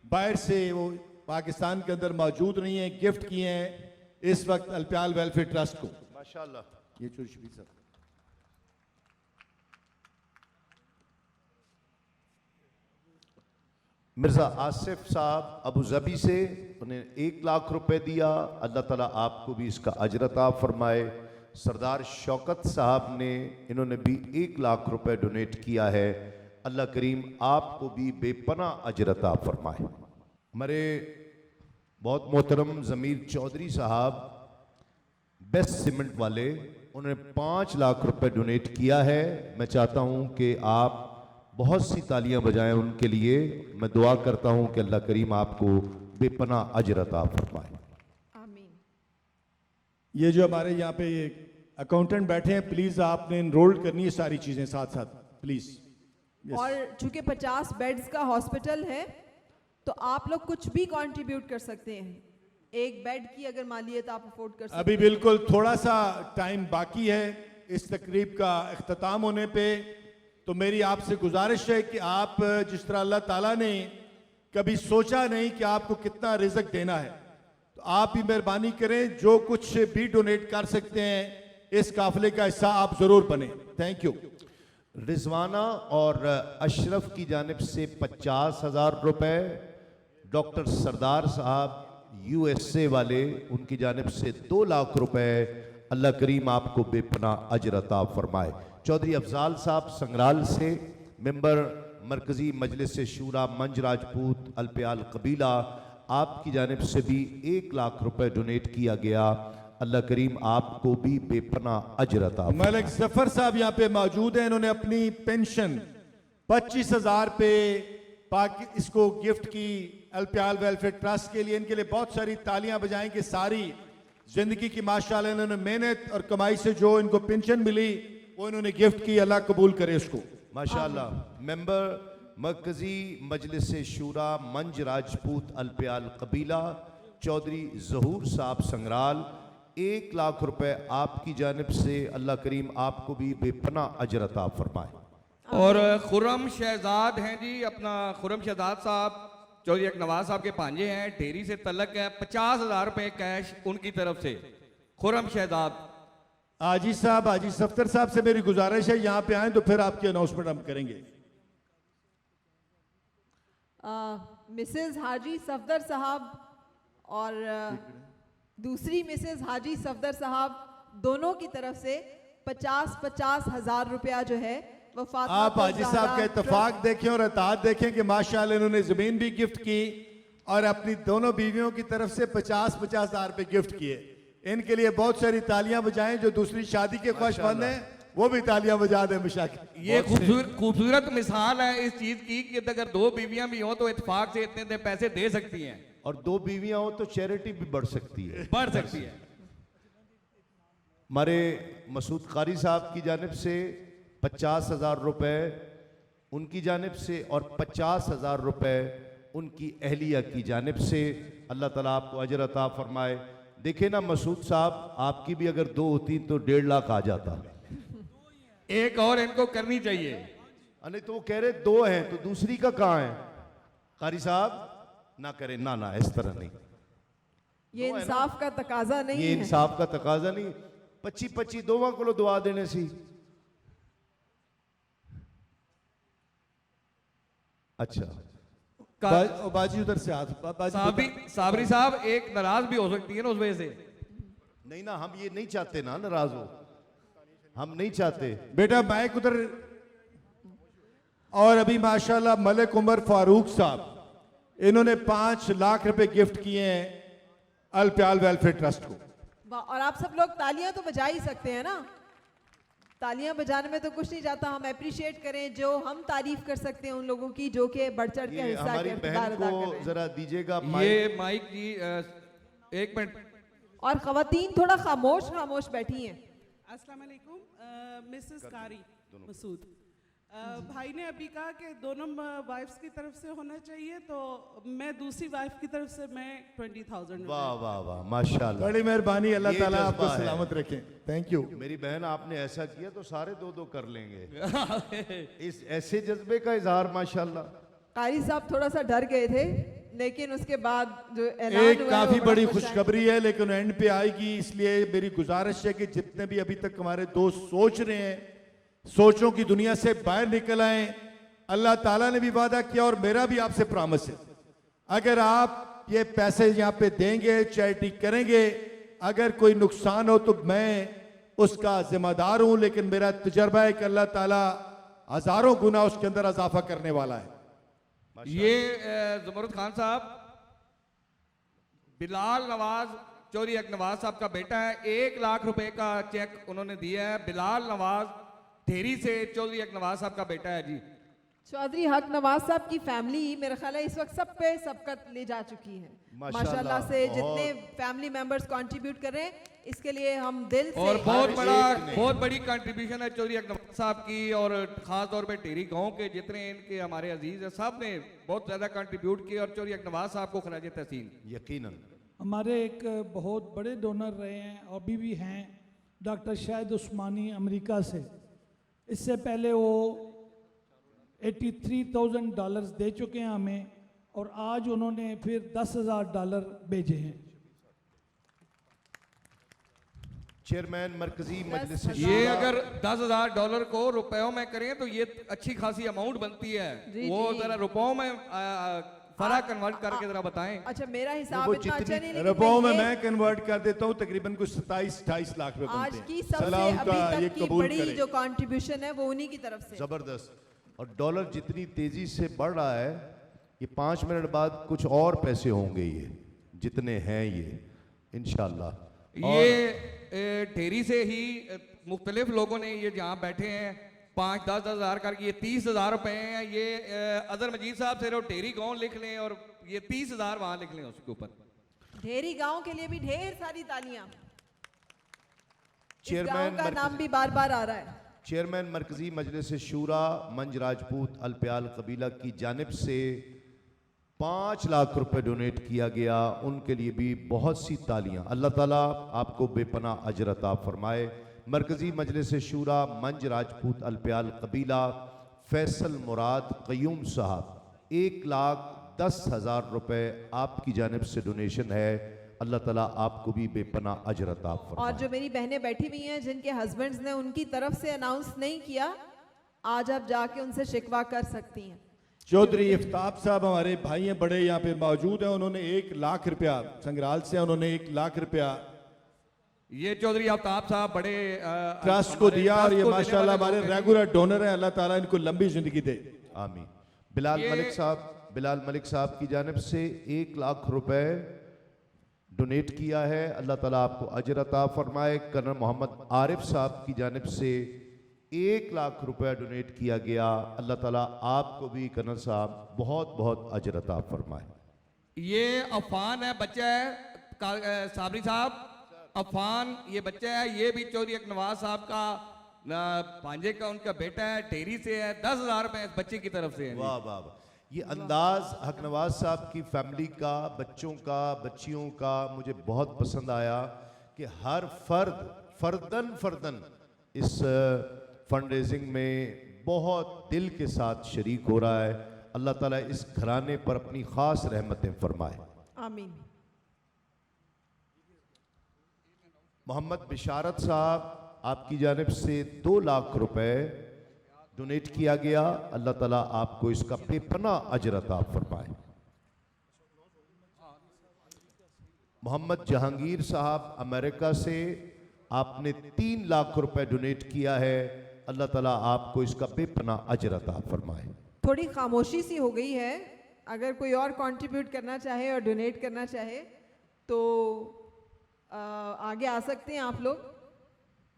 बाहर से, वो पाकिस्तान के अंदर मौजूद नहीं है, गिफ्ट किए हैं इस वक्त अल्पियाल वेलफेयर ट्रस्ट को। माशाल्लाह। ये चौधरी शबीर साहब। मिर्ज़ा आसिफ साहब अबू ज़बी से, उन्हें 1 लाख रुपए दिया। अल्लाह ताला आपको भी इसका अजर अता फरमाए। सरदार शौकत साहब ने, इन्होंने भी 1 लाख रुपए डोनेट किया है। अल्लाह करीम आपको भी बेपनाह अजर अता फरमाए। हमारे बहुत मोहतरम ज़मीर चौधरी साहब बेस्ट सीमेंट वाले, उन्होंने 5 लाख रुपए डोनेट किया है। मैं चाहता हूँ कि आप बहुत सी तालियां बजाएं उनके लिए। मैं दुआ करता हूं कि अल्लाह करीम आपको बेपनाह अजर अता फरमाए। आमीन। ये जो हमारे यहाँ पे ये अकाउंटेंट बैठे हैं, प्लीज आपने इनरोल्ड करनी है सारी चीजें साथ साथ प्लीज। और चूंकि 50 बेड्स का हॉस्पिटल है तो आप लोग कुछ भी कंट्रीब्यूट कर सकते हैं। एक बेड की अगर मालियत आप अफोर्ड कर सकते अभी बिल्कुल थोड़ा सा टाइम बाकी है इस तकरीब का इख्तिताम होने पे, तो मेरी आपसे गुजारिश है कि आप जिस तरह अल्लाह ताला ने कभी सोचा नहीं कि आपको कितना रिज़्क देना है, तो आप भी मेहरबानी करें, जो कुछ भी डोनेट कर सकते हैं इस काफिले का हिस्सा आप जरूर बने। Thank you. रिजवाना और अशरफ की जानिब से 50,000 रुपए, डॉक्टर सरदार साहब USA वाले, उनकी जानिब से 2 लाख रुपए। अल्लाह करीम आपको बेपनाह अजर अता फरमाए। चौधरी अफजाल साहब संगराल से, मेंबर मरकजी मजलिस शूरा मंज राजपूत अल्पियाल कबीला, आपकी जानिब से भी 1 लाख रुपए डोनेट किया गया। अल्लाह करीम आपको भी बेपनाह अजर अता फरमाए। मलिक जफर साहब यहाँ पे मौजूद हैं, इन्होंने अपनी पेंशन 25,000 पे इसको गिफ्ट की अल्पियाल वेलफेयर ट्रस्ट के लिए। इनके लिए बहुत सारी तालियां बजाएंगे। सारी जिंदगी की माशाल्लाह इन्होंने मेहनत और कमाई से जो इनको पेंशन मिली वो इन्होंने गिफ्ट की। अल्लाह कबूल करे उसको माशाल्लाह। मेंबर मरकजी मजलिस शूरा मंज राजपूत अल्पियाल कबीला, चौधरी जहूर साहब संगराल, 1 लाख रुपए आपकी जानिब से। अल्लाह करीम आपको भी बेपनाह अजर अता फरमाए। और खुर्रम शहजाद हैं जी, अपना खुर्रम शहजाद साहब चौधरी नवाज साहब के भांजे हैं, ढेरी से तलक है। 50,000 रुपए कैश उनकी तरफ से। खुर्रम शहजाद। आजी साहब, आजी सफ्तर साहब से मेरी गुजारिश है यहाँ पे आए तो फिर आपकी अनाउंसमेंट हम करेंगे। मिसेस हाजी सफदर साहब और दूसरी मिसेस हाजी सफदर साहब, दोनों की तरफ से 50-50 हजार रुपया जो है वो फातिमा आप हाजी साहब का इत्तेफाक देखें और अतात देखें कि माशाल्लाह इन्होंने जमीन भी गिफ्ट की और अपनी दोनों बीवियों की तरफ से 50-50 हजार रुपए गिफ्ट किए। इनके लिए बहुत सारी तालियां बजाएं। जो दूसरी शादी के ख्वाहिशमंद हैं वो भी तालियां बजा दें। मुशाकिल ये खूबसूरत मिसाल है इस चीज की कि अगर 2 बीवियां भी हों तो इत्तेफाक से इतने पैसे दे सकती हैं, और 2 बीवियां हो तो चैरिटी भी बढ़ सकती है। बढ़ सकती है। हमारे मसूद कारी साहब की जानिब से 50,000 रुपए उनकी जानिब से और 50,000 रुपए उनकी अहलिया की जानिब से। अल्लाह ताला आपको अजर अता फरमाए। देखे ना मसूद साहब, आपकी भी अगर 2 होती तो 1.5 लाख आ जाता। एक और इनको करनी चाहिए। नहीं तो वो कह रहे 2 हैं तो दूसरी का कहाँ है? कारी साहब ना करें, ना ना इस तरह नहीं, ये इंसाफ का तकाजा नहीं ये है। इंसाफ का तकाजा नहीं। 25-25 दोवां को दुआ देने सी। अच्छा बाजी उधर से साबरी साहब एक नाराज भी हो सकती है ना उस वजह से। नहीं ना, हम ये नहीं चाहते ना नाराज हो, हम नहीं चाहते। बेटा माइक उधर। और अभी माशाल्लाह मलिक उमर फारूक साहब, इन्होंने 5 लाख रुपए गिफ्ट किए हैं अल्पियाल वेलफेयर ट्रस्ट को। और आप सब लोग तालियां तो बजा ही सकते हैं ना, तालियां बजाने में तो कुछ नहीं जाता। हम अप्रिशिएट करें जो हम तारीफ कर सकते हैं उन लोगों की जो कि बढ़ चढ़ के हिस्सा हमारी बहन को जरा दीजिएगा ये माइक जी। 1 मिनट। और खवातीन थोड़ा खामोश बैठी हैं। अस्सलाम वालेकुम। मिसेस कारी, मसूद। भाई ने अभी कहा कि दोनों वाइफ्स की तरफ से होना चाहिए, तो मैं दूसरी वाइफ की तरफ से मैं 20,000। वाह वाह वाह, माशाल्लाह, बड़ी मेहरबानी, अल्लाह ये ताला आपको जज्बा है। सलामत रखें। Thank you. मेरी बहन, आपने ऐसा किया तो सारे दो दो कर लेंगे। इस ऐसे जज्बे का इजहार माशाल्लाह। कारी साहब थोड़ा सा डर गए थे, लेकिन उसके बाद जो ऐलान एक हुआ है, काफी वो बड़ा बड़ी खुश खुशखबरी है, लेकिन एंड पे आएगी, इसलिए मेरी गुजारिश है कि जितने भी अभी तक हमारे दोस्त सोच रहे हैं, सोचों की दुनिया से बाहर निकल आए। अल्लाह ताला ने भी वादा किया और मेरा भी आपसे प्रॉमिस है, अगर आप ये पैसे यहाँ पे देंगे, चैरिटी करेंगे, अगर कोई नुकसान हो तो मैं उसका जिम्मेदार हूं, लेकिन मेरा तजर्बा है कि अल्लाह ताला हजारों गुना उसके अंदर इजाफा करने वाला है। ये ज़ुमरुद खान साहब, बिलाल नवाज चौधरी हक नवाज साहब का बेटा है। 1 लाख रुपए का चेक उन्होंने दिया है। बिलाल नवाज ढेरी से चौधरी हक नवाज साहब का बेटा है जी। चौधरी हक नवाज साहब की फैमिली मेरा ख्याल है इस वक्त सब पे सबकत ले जा चुकी है। माशाल्लाह से जितने फैमिली मेंबर्स कंट्रीब्यूट कर रहे हैं, इसके लिए हम दिल से और बहुत बड़ी कंट्रीब्यूशन है चौधरी हक नवाज साहब की, और खास तौर पे टेरी गांव के जितने इनके हमारे अजीज है, सब ने बहुत ज्यादा कंट्रीब्यूट किया, और चौधरी हक नवाज साहब को खराज तहसीन। यकीनन हमारे एक बहुत बड़े डोनर रहे हैं, अभी भी हैं, डॉक्टर शाहिद उस्मानी अमेरिका से। इससे पहले वो $83,000 दे चुके हैं हमें, और आज उन्होंने फिर $10,000 भेजे हैं। चेयरमैन मरकजी मजलिस ये अगर $10,000 को रुपयों में करें तो ये अच्छी खासी अमाउंट बनती है। जी, वो जी। जरा रुपयों में फर्क कन्वर्ट करके जरा बताएं। अच्छा, मेरा हिसाब इतना अच्छा नहीं, लेकिन रुपयों में ये मैं कन्वर्ट कर देता हूँ, तकरीबन कुछ 27-28 लाख रुपए आज बनते की हैं। सबसे सलाम अभी का ये तक की कबूल बड़ी करें। जो कंट्रीब्यूशन है वो उन्हीं की तरफ से। जबरदस्त। और डॉलर जितनी तेजी से बढ़ रहा है, ये 5 मिनट बाद कुछ और पैसे होंगे, ये जितने हैं ये इंशाल्लाह। ये ढेरी से ही मुख्तलिफ लोगों ने ये जहाँ बैठे हैं 5-10 हज़ार करके, ये 30,000 रुपए हैं। ये अजहर मजीद साहब से ढेरी गांव लिख लें, और ये 30,000 वहां लिख लें उसके ऊपर। ढेरी गांव के लिए भी ढेर सारी तालियां। चेयरमैन का नाम भी बार बार आ रहा है। चेयरमैन मरकजी मजलिस शूरा मंज राजपूत अलप्याल कबीला की जानिब से 5 लाख रुपए डोनेट किया गया, उनके लिए भी बहुत सी तालियां। अल्लाह ताला आपको बेपनाह अजर अता फरमाए। मरकजी मजलिस शूरा मंज राजपूत अलप्याल कबीला फैसल मुराद कयूम साहब 1,10,000 रुपए आपकी जानिब से डोनेशन है। अल्लाह ताला आपको भी बेपनाह अजर अता फरमाए। और जो मेरी बहनें बैठी हुई हैं जिनके हस्बैंड्स ने उनकी तरफ से अनाउंस नहीं किया, आज आप जाके उनसे शिकवा कर सकती हैं। चौधरी इफ्ताब साहब हमारे भाई हैं, बड़े यहाँ पे मौजूद हैं, उन्होंने 1 लाख रुपया संग्राल से, उन्होंने 1 लाख रुपया ये चौधरी आफ्ताब साहब बड़े ट्रस्ट को दिया, और ये माशाल्लाह हमारे रेगुलर डोनर हैं। अल्लाह ताला इनको लंबी जिंदगी दे, आमीन। बिलाल मलिक साहब की जानिब से 1 लाख रुपए डोनेट किया है। अल्लाह ताला आपको अजर अता फरमाए। कर्नल मोहम्मद आरिफ साहब की जानिब से 1 लाख रुपए डोनेट किया गया। अल्लाह ताला आपको भी कर्नल साहब बहुत बहुत अजर अता फरमाए। ये अफान है, बच्चा है साबरी साहब, अफान ये बच्चा है, ये भी चौधरी हक नवाज साहब का भांजे का उनका बेटा है, ढेरी से है। 10,000 रुपए इस बच्चे की तरफ से है। वाह वाह वाह। ये अंदाज हक नवाज साहब की फैमिली का, बच्चों का, बच्चियों का मुझे बहुत पसंद आया कि हर फर्दन इस फंड रेजिंग में बहुत दिल के साथ शरीक हो रहा है। अल्लाह ताला इस घराने पर अपनी खास रहमतें फरमाए, आमीन। मोहम्मद बिशारत साहब आपकी जानिब से 2 लाख रुपए डोनेट किया गया। अल्लाह ताला आपको इसका बेपनाह अजर अता फरमाए। मोहम्मद जहांगीर साहब अमेरिका से आपने 3 लाख रुपए डोनेट किया है। अल्लाह ताला आपको इसका बेपनाह अजर अता फरमाए। थोड़ी खामोशी सी हो गई है, अगर कोई और कंट्रीब्यूट करना चाहे और डोनेट करना चाहे तो आगे आ सकते हैं आप लोग।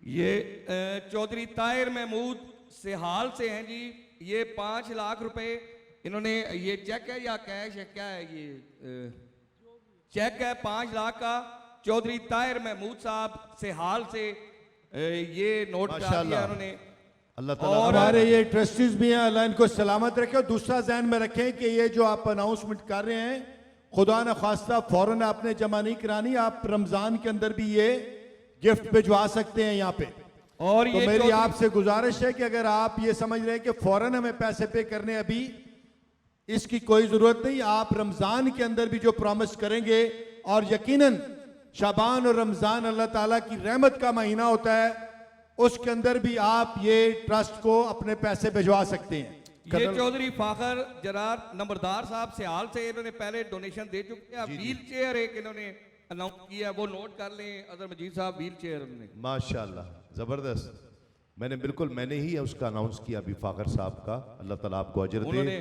ये चौधरी ताहिर महमूद सेहाल से हैं जी। ये 5 लाख रुपए इन्होंने, ये चेक है या कैश है, क्या है ये? चेक है 5 लाख का। चौधरी ताहिर महमूद साहब सेहाल से ये नोट डाल दिया उन्होंने। अल्लाह ताला और हमारे ये ट्रस्टीज भी हैं, अल्लाह इनको सलामत रखे। और दूसरा ध्यान में रखें कि ये जो आप अनाउंसमेंट कर रहे हैं, खुदा न खास्ता फौरन आपने जमा नहीं करानी, आप रमजान के अंदर भी ये गिफ्ट भिजवा सकते हैं यहाँ पे। और तो ये मेरी चौधरी- आपसे गुजारिश है कि अगर आप ये समझ रहे हैं कि फौरन हमें पैसे पे करने, अभी इसकी कोई जरूरत नहीं। आप रमजान के अंदर भी जो प्रॉमिस करेंगे, और यकीनन शाबान और रमजान अल्लाह ताला की रहमत का महीना होता है, उसके अंदर भी आप ये ट्रस्ट को अपने पैसे भिजवा सकते हैं। ये चौधरी फाखर जरार नंबरदार साहब सियाल से इन्होंने पहले डोनेशन दे चुके हैं। व्हील चेयर एक इन्होंने अनाउंस किया, वो नोट कर लें। अजहर मजीद साहब व्हील चेयर उन्होंने माशाल्लाह जबरदस्त। मैंने ही उसका अनाउंस किया अभी फाखर साहब का, अल्लाह ताला आपको अजर दे। उन्होंने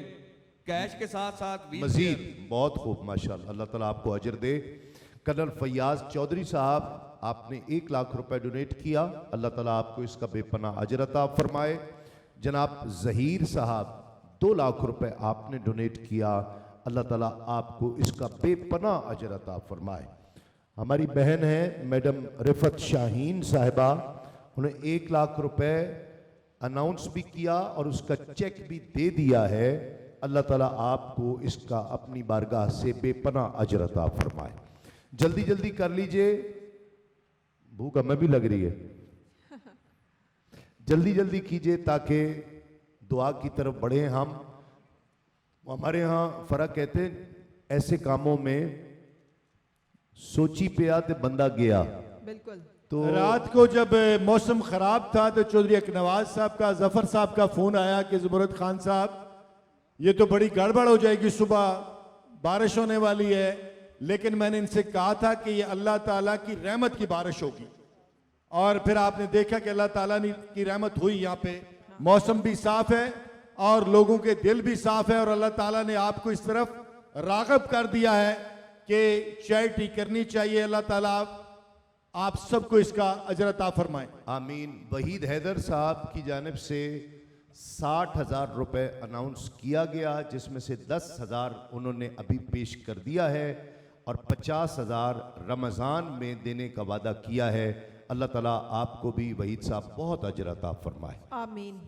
कैश के साथ साथ व्हील मजीद चेयर। बहुत खूब माशाल्लाह, अल्लाह ताला आपको अजर दे। कर्नल फैयाज चौधरी साहब, आपने 1 लाख रुपए डोनेट किया, अल्लाह ताला आपको इसका बेपना अजर अता फरमाए। जनाब जहीर साहब 2 लाख रुपए आपने डोनेट किया, अल्लाह ताला आपको इसका बेपना अजर अता फरमाए। हमारी बहन है मैडम रिफत शाहीन साहिबा, उन्हें 1 लाख रुपए अनाउंस भी किया और उसका चेक भी दे दिया है। अल्लाह ताला आपको इसका अपनी बारगाह से बेपना अजर अता फरमाए। जल्दी जल्दी कर लीजिए, भूख हमें भी लग रही है, जल्दी जल्दी कीजिए ताकि दुआ की तरफ बढ़े हम। हमारे यहाँ फर्क कहते हैं ऐसे कामों में सोची पे आते बंदा गया। बिल्कुल। तो रात को जब मौसम खराब था तो चौधरी अकनवाज साहब का, जफर साहब का फोन आया कि ज़ुमरत खान साहब ये तो बड़ी गड़बड़ हो जाएगी, सुबह बारिश होने वाली है। लेकिन मैंने इनसे कहा था कि ये अल्लाह ताला की रहमत की बारिश होगी, और फिर आपने देखा कि अल्लाह ताला की रहमत हुई। यहाँ पे मौसम भी साफ है और लोगों के दिल भी साफ है, और अल्लाह ताला ने आपको इस तरफ राग़िब कर दिया है कि चैरिटी करनी चाहिए। अल्लाह ताला आप सबको इसका अजर अता फरमाए, आमीन। वहीद हैदर साहब की जानिब से 60,000 रुपए अनाउंस किया गया, जिसमें से 10,000 उन्होंने अभी पेश कर दिया है और 50,000 रमज़ान में देने का वादा किया है। अल्लाह ताला आपको भी वहीद साहब बहुत अजर अता फरमाए, आमीन।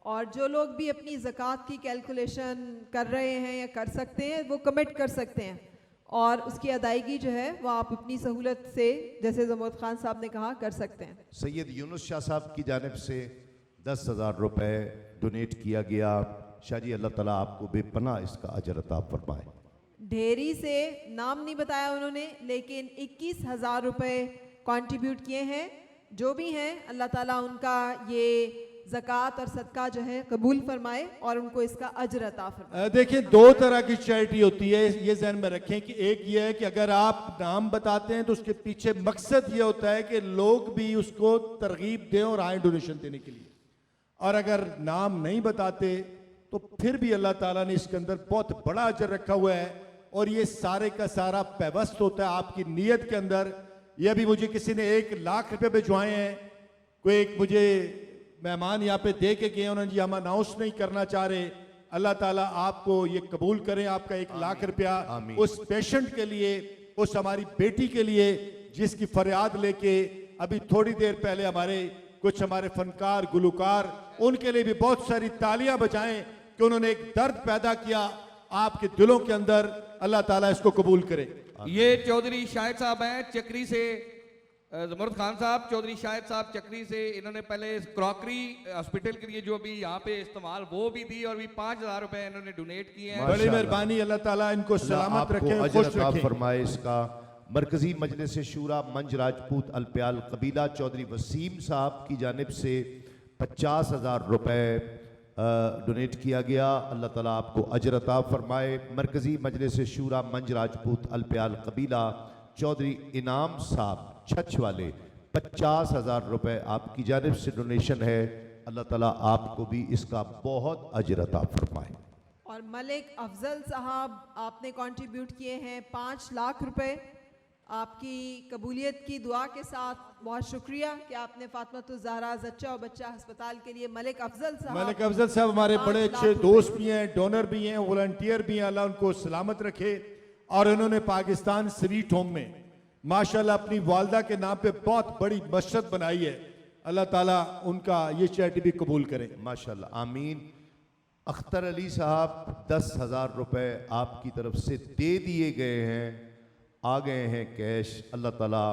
और जो लोग भी अपनी ज़कात की कैलकुलेशन कर रहे हैं या कर सकते हैं, वो कमिट कर सकते हैं, और उसकी अदायगी जो है वो आप अपनी सहूलत से, जैसे ज़ुमरत खान साहब ने कहा, कर सकते हैं। सैयद यूनुस शाह साहब की जानिब से 10,000 रुपए डोनेट किया गया। शाह जी अल्लाह ताला आपको बेपनाह इसका अजर अता फरमाए। ढेरी से नाम नहीं बताया उन्होंने, लेकिन 21,000 रुपए कंट्रीब्यूट किए हैं। जो भी हैं अल्लाह ताला उनका ये ज़कात और सदका जो है कबूल फरमाए और उनको इसका अजर अता फरमाए। देखिए 2 तरह की चैरिटी होती है, ये ज़हन में रखें कि एक ये है कि अगर आप नाम बताते हैं तो उसके पीछे मकसद ये होता है कि लोग भी उसको तरगीब दें और आए डोनेशन देने के लिए। और अगर नाम नहीं बताते तो फिर भी अल्लाह ताला ने इसके अंदर बहुत बड़ा अजर रखा हुआ है, और ये सारे का सारा पैवस्त होता है आपकी नीयत के अंदर। ये अभी मुझे किसी ने 1 लाख रुपए भिजवाए हैं, कोई एक मुझे मेहमान यहाँ पे दे के गए, उन्होंने जी हम अनाउंस नहीं करना चाह रहे। अल्लाह ताला आपको ये कबूल करें, आपका 1 लाख रुपया उस पेशेंट के लिए, उस हमारी बेटी के लिए जिसकी फरियाद लेके अभी थोड़ी देर पहले हमारे फनकार गुलकार, उनके लिए भी बहुत सारी तालियां बजाएं कि उन्होंने एक दर्द पैदा किया आपके दिलों के अंदर। अल्लाह ताला इसको कबूल करे। ये चौधरी शाहिद साहब हैं चक्री से, ज़ुमरत खान साहब, चौधरी शाहिद साहब चक्री से। इन्होंने पहले क्रॉकरी हॉस्पिटल के लिए जो भी यहाँ पे इस्तेमाल वो भी दी, और भी 5,000 रुपए इन्होंने डोनेट किए हैं। बड़ी मेहरबानी, अल्लाह ताला इनको सलामत रखे, अजर खुश अता रखे। फरमाए। इसका मरकजी मजलिस शूरा मंज राजपूत अलप्याल कबीला चौधरी वसीम साहब की जानिब से 50,000 रुपए डोनेट किया गया। अल्लाह ताला आपको अजर अता फरमाए। मरकजी मजलिस शूरा मंज राजपूत अलप्याल कबीला चौधरी इनाम साहब छछ वाले 50,000 रुपए आपकी जानिब से डोनेशन है। अल्लाह ताला आपको भी इसका बहुत अजर अता फरमाए। और मलिक अफजल साहब आपने कंट्रीब्यूट किए हैं 5 लाख रुपए। आपकी कबूलियत की दुआ के साथ बहुत शुक्रिया कि आपने फातिमा ज़हरा जच्चा और बच्चा अस्पताल के लिए मलिक अफजल साहब हमारे 5 बड़े लाख अच्छे रुपए दोस्त भी हैं, डोनर भी हैं, वॉलंटियर भी हैं। अल्लाह उनको सलामत रखे। और उन्होंने पाकिस्तान स्वीट होम में माशाल्लाह अपनी वालदा के नाम पे बहुत बड़ी मस्जिद बनाई है। अल्लाह ताला उनका ये चैरिटी भी कबूल करे। माशाल्लाह, आमीन। अख्तर अली साहब 10,000 रुपए आपकी तरफ से दे दिए गए हैं, आ गए हैं कैश। अल्लाह ताला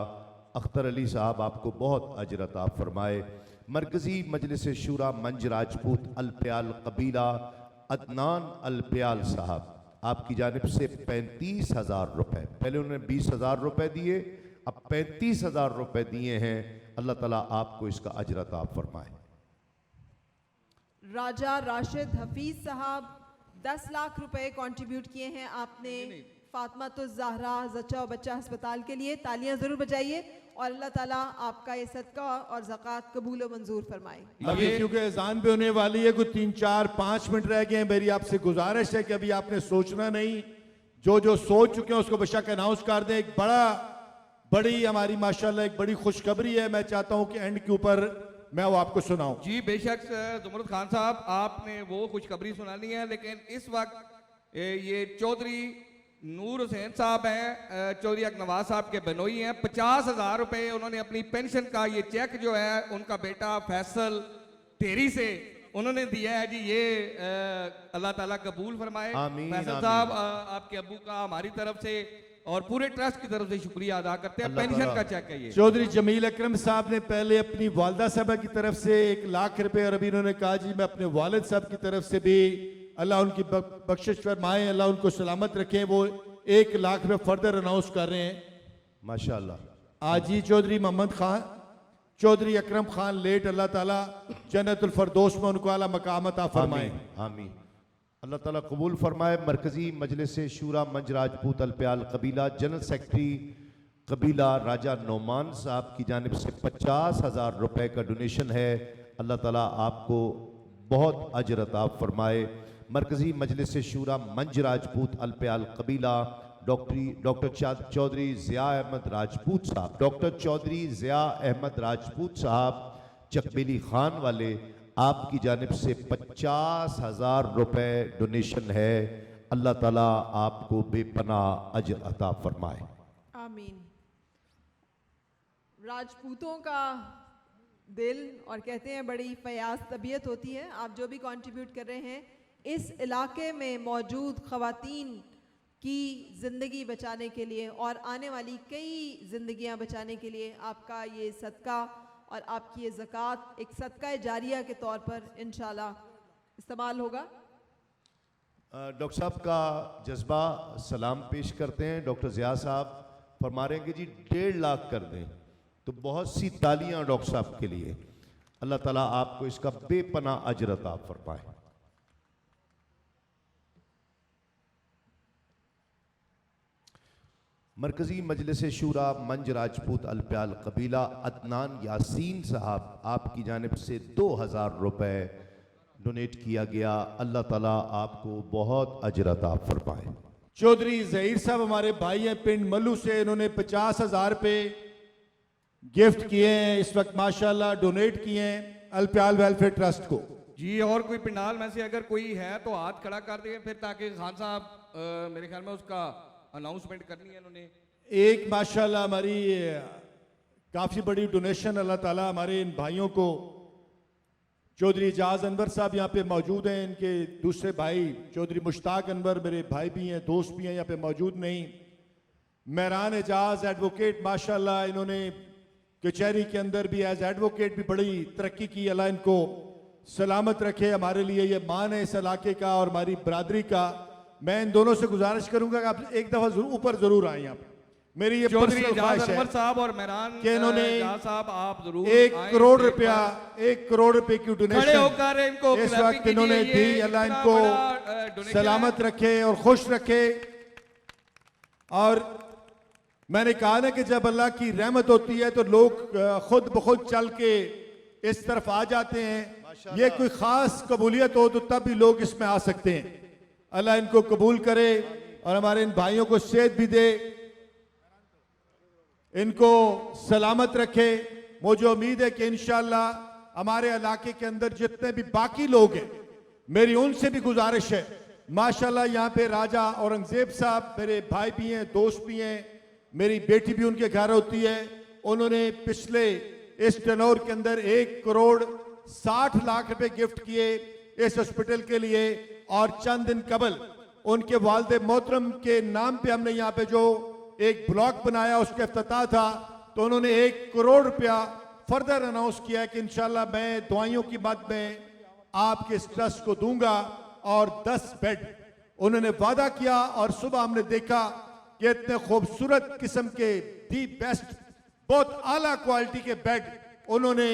अख्तर अली साहब आपको बहुत अजर अता फरमाए। मरकजी मजलिस शूरा मंज राजपूत अलप्याल कबीला अदनान अलप्याल साहब आपकी जानिब से 35,000 रुपए, पहले उन्होंने 20,000 रुपए दिए, अब 35,000 रुपए दिए हैं। अल्लाह ताला आपको इसका अजर अता फरमाए। राजा राशिद हफीज साहब 10 लाख रुपए कंट्रीब्यूट किए हैं आपने फातिमा तो ज़हरा ज़च्चा और बच्चा अस्पताल के लिए। तालियां जरूर बजाइए और अल्लाह ताला आपका ये सदका और ज़कात कबूल और मंजूर फरमाए। अभी क्योंकि अजान भी होने वाली है, कुछ 3, 4, 5 मिनट रह गए हैं। मेरी आपसे गुजारिश है कि अभी आपने सोचना नहीं, जो सोच चुके हैं उसको बेशक अनाउंस कर दें। एक बड़ी हमारी माशाल्लाह एक बड़ी खुशखबरी है, मैं चाहता हूं कि एंड के ऊपर मैं वो आपको सुनाऊं। जी बेशक जुमरुद खान साहब, आपने वो खुशखबरी सुनानी है, लेकिन इस वक्त ये चौधरी नूर हुसैन साहब हैं, चौधरी अकनवाज साहब के बनोई हैं। 50,000 रुपए उन्होंने अपनी पेंशन का ये चेक जो है उनका बेटा फैसल टेरी से उन्होंने दिया है जी। ये अल्लाह ताला कबूल फरमाए। आमीन, फैसल आमीन। साहब, आपके अब्बू का हमारी तरफ से और पूरे ट्रस्ट की तरफ से शुक्रिया अदा करते हैं। पेंशन का चेक है ये। चौधरी जमील अकरम साहब ने पहले अपनी वालदा साहबा की तरफ से 1 लाख रुपए, और अभी इन्होंने कहा जी मैं अपने वालिद साहब की तरफ से भी अल्लाह उनकी बख्शिश फरमाए, अल्लाह उनको सलामत रखें, वो 1 लाख रुपए फर्दर अनाउंस कर रहे हैं। माशाल्लाह। आजी चौधरी मोहम्मद खान, चौधरी अकरम खान लेट, अल्लाह ताला जन्नतुल फरदौस में उनको आला मकाम अता फरमाए। आमीन। अल्लाह ताला कबूल फरमाए। मरकजी मजलिस शूरा मंज राजपूत अलप्याल कबीला जनरल सेक्रेटरी कबीला राजा नोमान साहब की जानिब से 50,000 रुपए का डोनेशन है। अल्लाह ताला आपको बहुत अजर अता फरमाए। मरकजी मजलिस शूरा मंज राजपूत अलप्याल कबीला डॉक्टर चौधरी ज़िया अहमद राजपूत साहब, डॉक्टर चौधरी ज़िया अहमद राजपूत साहब चकबेली खान वाले, आपकी जानिब से 50,000 रुपए डोनेशन है। अल्लाह ताला आपको बेपनाह अजर अता फरमाए। आमीन। राजपूतों का दिल और कहते हैं बड़ी फयाज तबीयत होती है। आप जो भी कंट्रीब्यूट कर रहे हैं इस इलाके में मौजूद ख़वातीन की ज़िंदगी बचाने के लिए और आने वाली कई ज़िंदगियां बचाने के लिए आपका ये सदका और आपकी ये ज़कात एक सदका जारिया के तौर पर इंशाल्लाह इस्तेमाल होगा। डॉक्टर साहब का जज्बा सलाम पेश करते हैं। डॉक्टर ज़िया साहब फरमा रहे हैं कि जी 1.5 लाख कर दें, तो बहुत सी तालियां डॉक्टर साहब के लिए। अल्लाह ताला आपको इसका बेपनाह अजर अता फरमाए। मरकजी मजलिस शूरा मंज राजपूत अलप्याल कबीला अदनान यासीन साहब, आपकी जानिब से 2,000 रुपए डोनेट किया गया। अल्लाह ताला आपको बहुत अजर अता फरमाए। चौधरी ज़हीर साहब हमारे भाई हैं पिंड मल्लू से, इन्होंने 50,000 रुपए गिफ्ट किए हैं, इस वक्त माशाल्लाह डोनेट किए हैं अलप्याल वेलफेयर ट्रस्ट को। जी, और कोई पिंडाल में से अगर कोई है तो हाथ खड़ा कर दें फिर, ताकि खान साहब मेरे ख्याल में उसका अनाउंसमेंट करनी है इन्होंने। एक माशाल्लाह हमारी काफ़ी बड़ी डोनेशन अल्लाह ताला हमारे इन भाइयों को, चौधरी एजाज अनवर साहब यहाँ पे मौजूद हैं, इनके दूसरे भाई चौधरी मुश्ताक अनवर मेरे भाई भी हैं, दोस्त भी हैं, यहाँ पे मौजूद नहीं। मेहरान एजाज एडवोकेट, माशाल्लाह इन्होंने कचहरी के अंदर भी एज एडवोकेट भी बड़ी तरक्की की। अल्लाह इनको सलामत रखे। हमारे लिए ये मान है इस इलाके का और हमारी बरादरी का। मैं इन दोनों से गुजारिश करूंगा कि आप एक दफा ऊपर जरूर आए यहाँ पे। मेरी ये चौधरी पर्सनल ख्वाहिश है साहब और मेहरान कि इन्होंने साहब आप जरूर 1 करोड़ रुपया 1 करोड़ रुपए की खड़े होकर इनको डोनेशन इस clapping वक्त इन्होंने कीजिए। दी। ये अल्लाह इतना इनको बड़ा, donation सलामत रखे और खुश रखे। और मैंने कहा ना कि जब अल्लाह की रहमत होती है तो लोग खुद ब खुद चल के इस तरफ आ जाते हैं। ये कोई खास कबूलियत हो तो तब भी लोग इसमें आ सकते हैं। अल्लाह इनको कबूल करे और हमारे इन भाइयों को सेहत भी दे, इनको सलामत रखे। मुझे उम्मीद है कि इंशाअल्लाह हमारे इलाके के अंदर जितने भी बाकी लोग हैं, मेरी उनसे भी गुजारिश है। माशाल्लाह यहाँ पे राजा औरंगजेब साहब मेरे भाई भी हैं, दोस्त भी हैं, मेरी बेटी भी उनके घर होती है। उन्होंने पिछले इस टर्नओवर के अंदर 1,60,00,000 रुपए गिफ्ट किए इस हॉस्पिटल के लिए। और चंद दिन कबल उनके वालिद मोहतरम के नाम पे हमने यहाँ पे जो एक ब्लॉक बनाया उसका इफ्तिताह था, तो उन्होंने 1 करोड़ रुपया फर्दर अनाउंस किया है कि इंशाल्लाह मैं दुआइयों की मद में आपके इस ट्रस्ट को दूंगा। और 10 बेड उन्होंने वादा किया और सुबह हमने देखा कि इतने खूबसूरत किस्म के दी बेस्ट बहुत आला क्वालिटी के बेड उन्होंने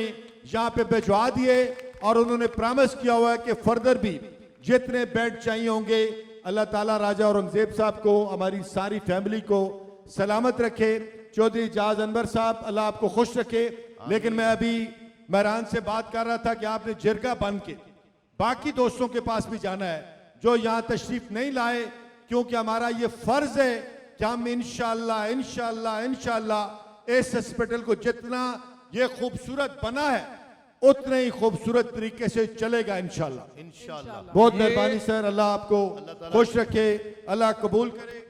यहाँ पे भिजवा दिए। और उन्होंने प्रॉमिस किया हुआ है कि फर्दर भी जितने बेड चाहिए होंगे, अल्लाह ताला राजा औरंगजेब साहब को, हमारी सारी फैमिली को सलामत रखे। चौधरी जाज अनवर साहब, अल्लाह आपको खुश रखे। लेकिन मैं अभी महरान से बात कर रहा था कि आपने जिरगा बन के बाकी दोस्तों के पास भी जाना है जो यहाँ तशरीफ नहीं लाए, क्योंकि हमारा ये फर्ज है कि हम इंशाअल्लाह इंशाअल्लाह इंशाअल्लाह इस हॉस्पिटल को जितना ये खूबसूरत बना है उतने ही खूबसूरत तरीके से चलेगा इंशाअल्लाह। इंशाअल्लाह। बहुत मेहरबानी सर, अल्लाह आपको खुश रखे, अल्लाह कबूल करे।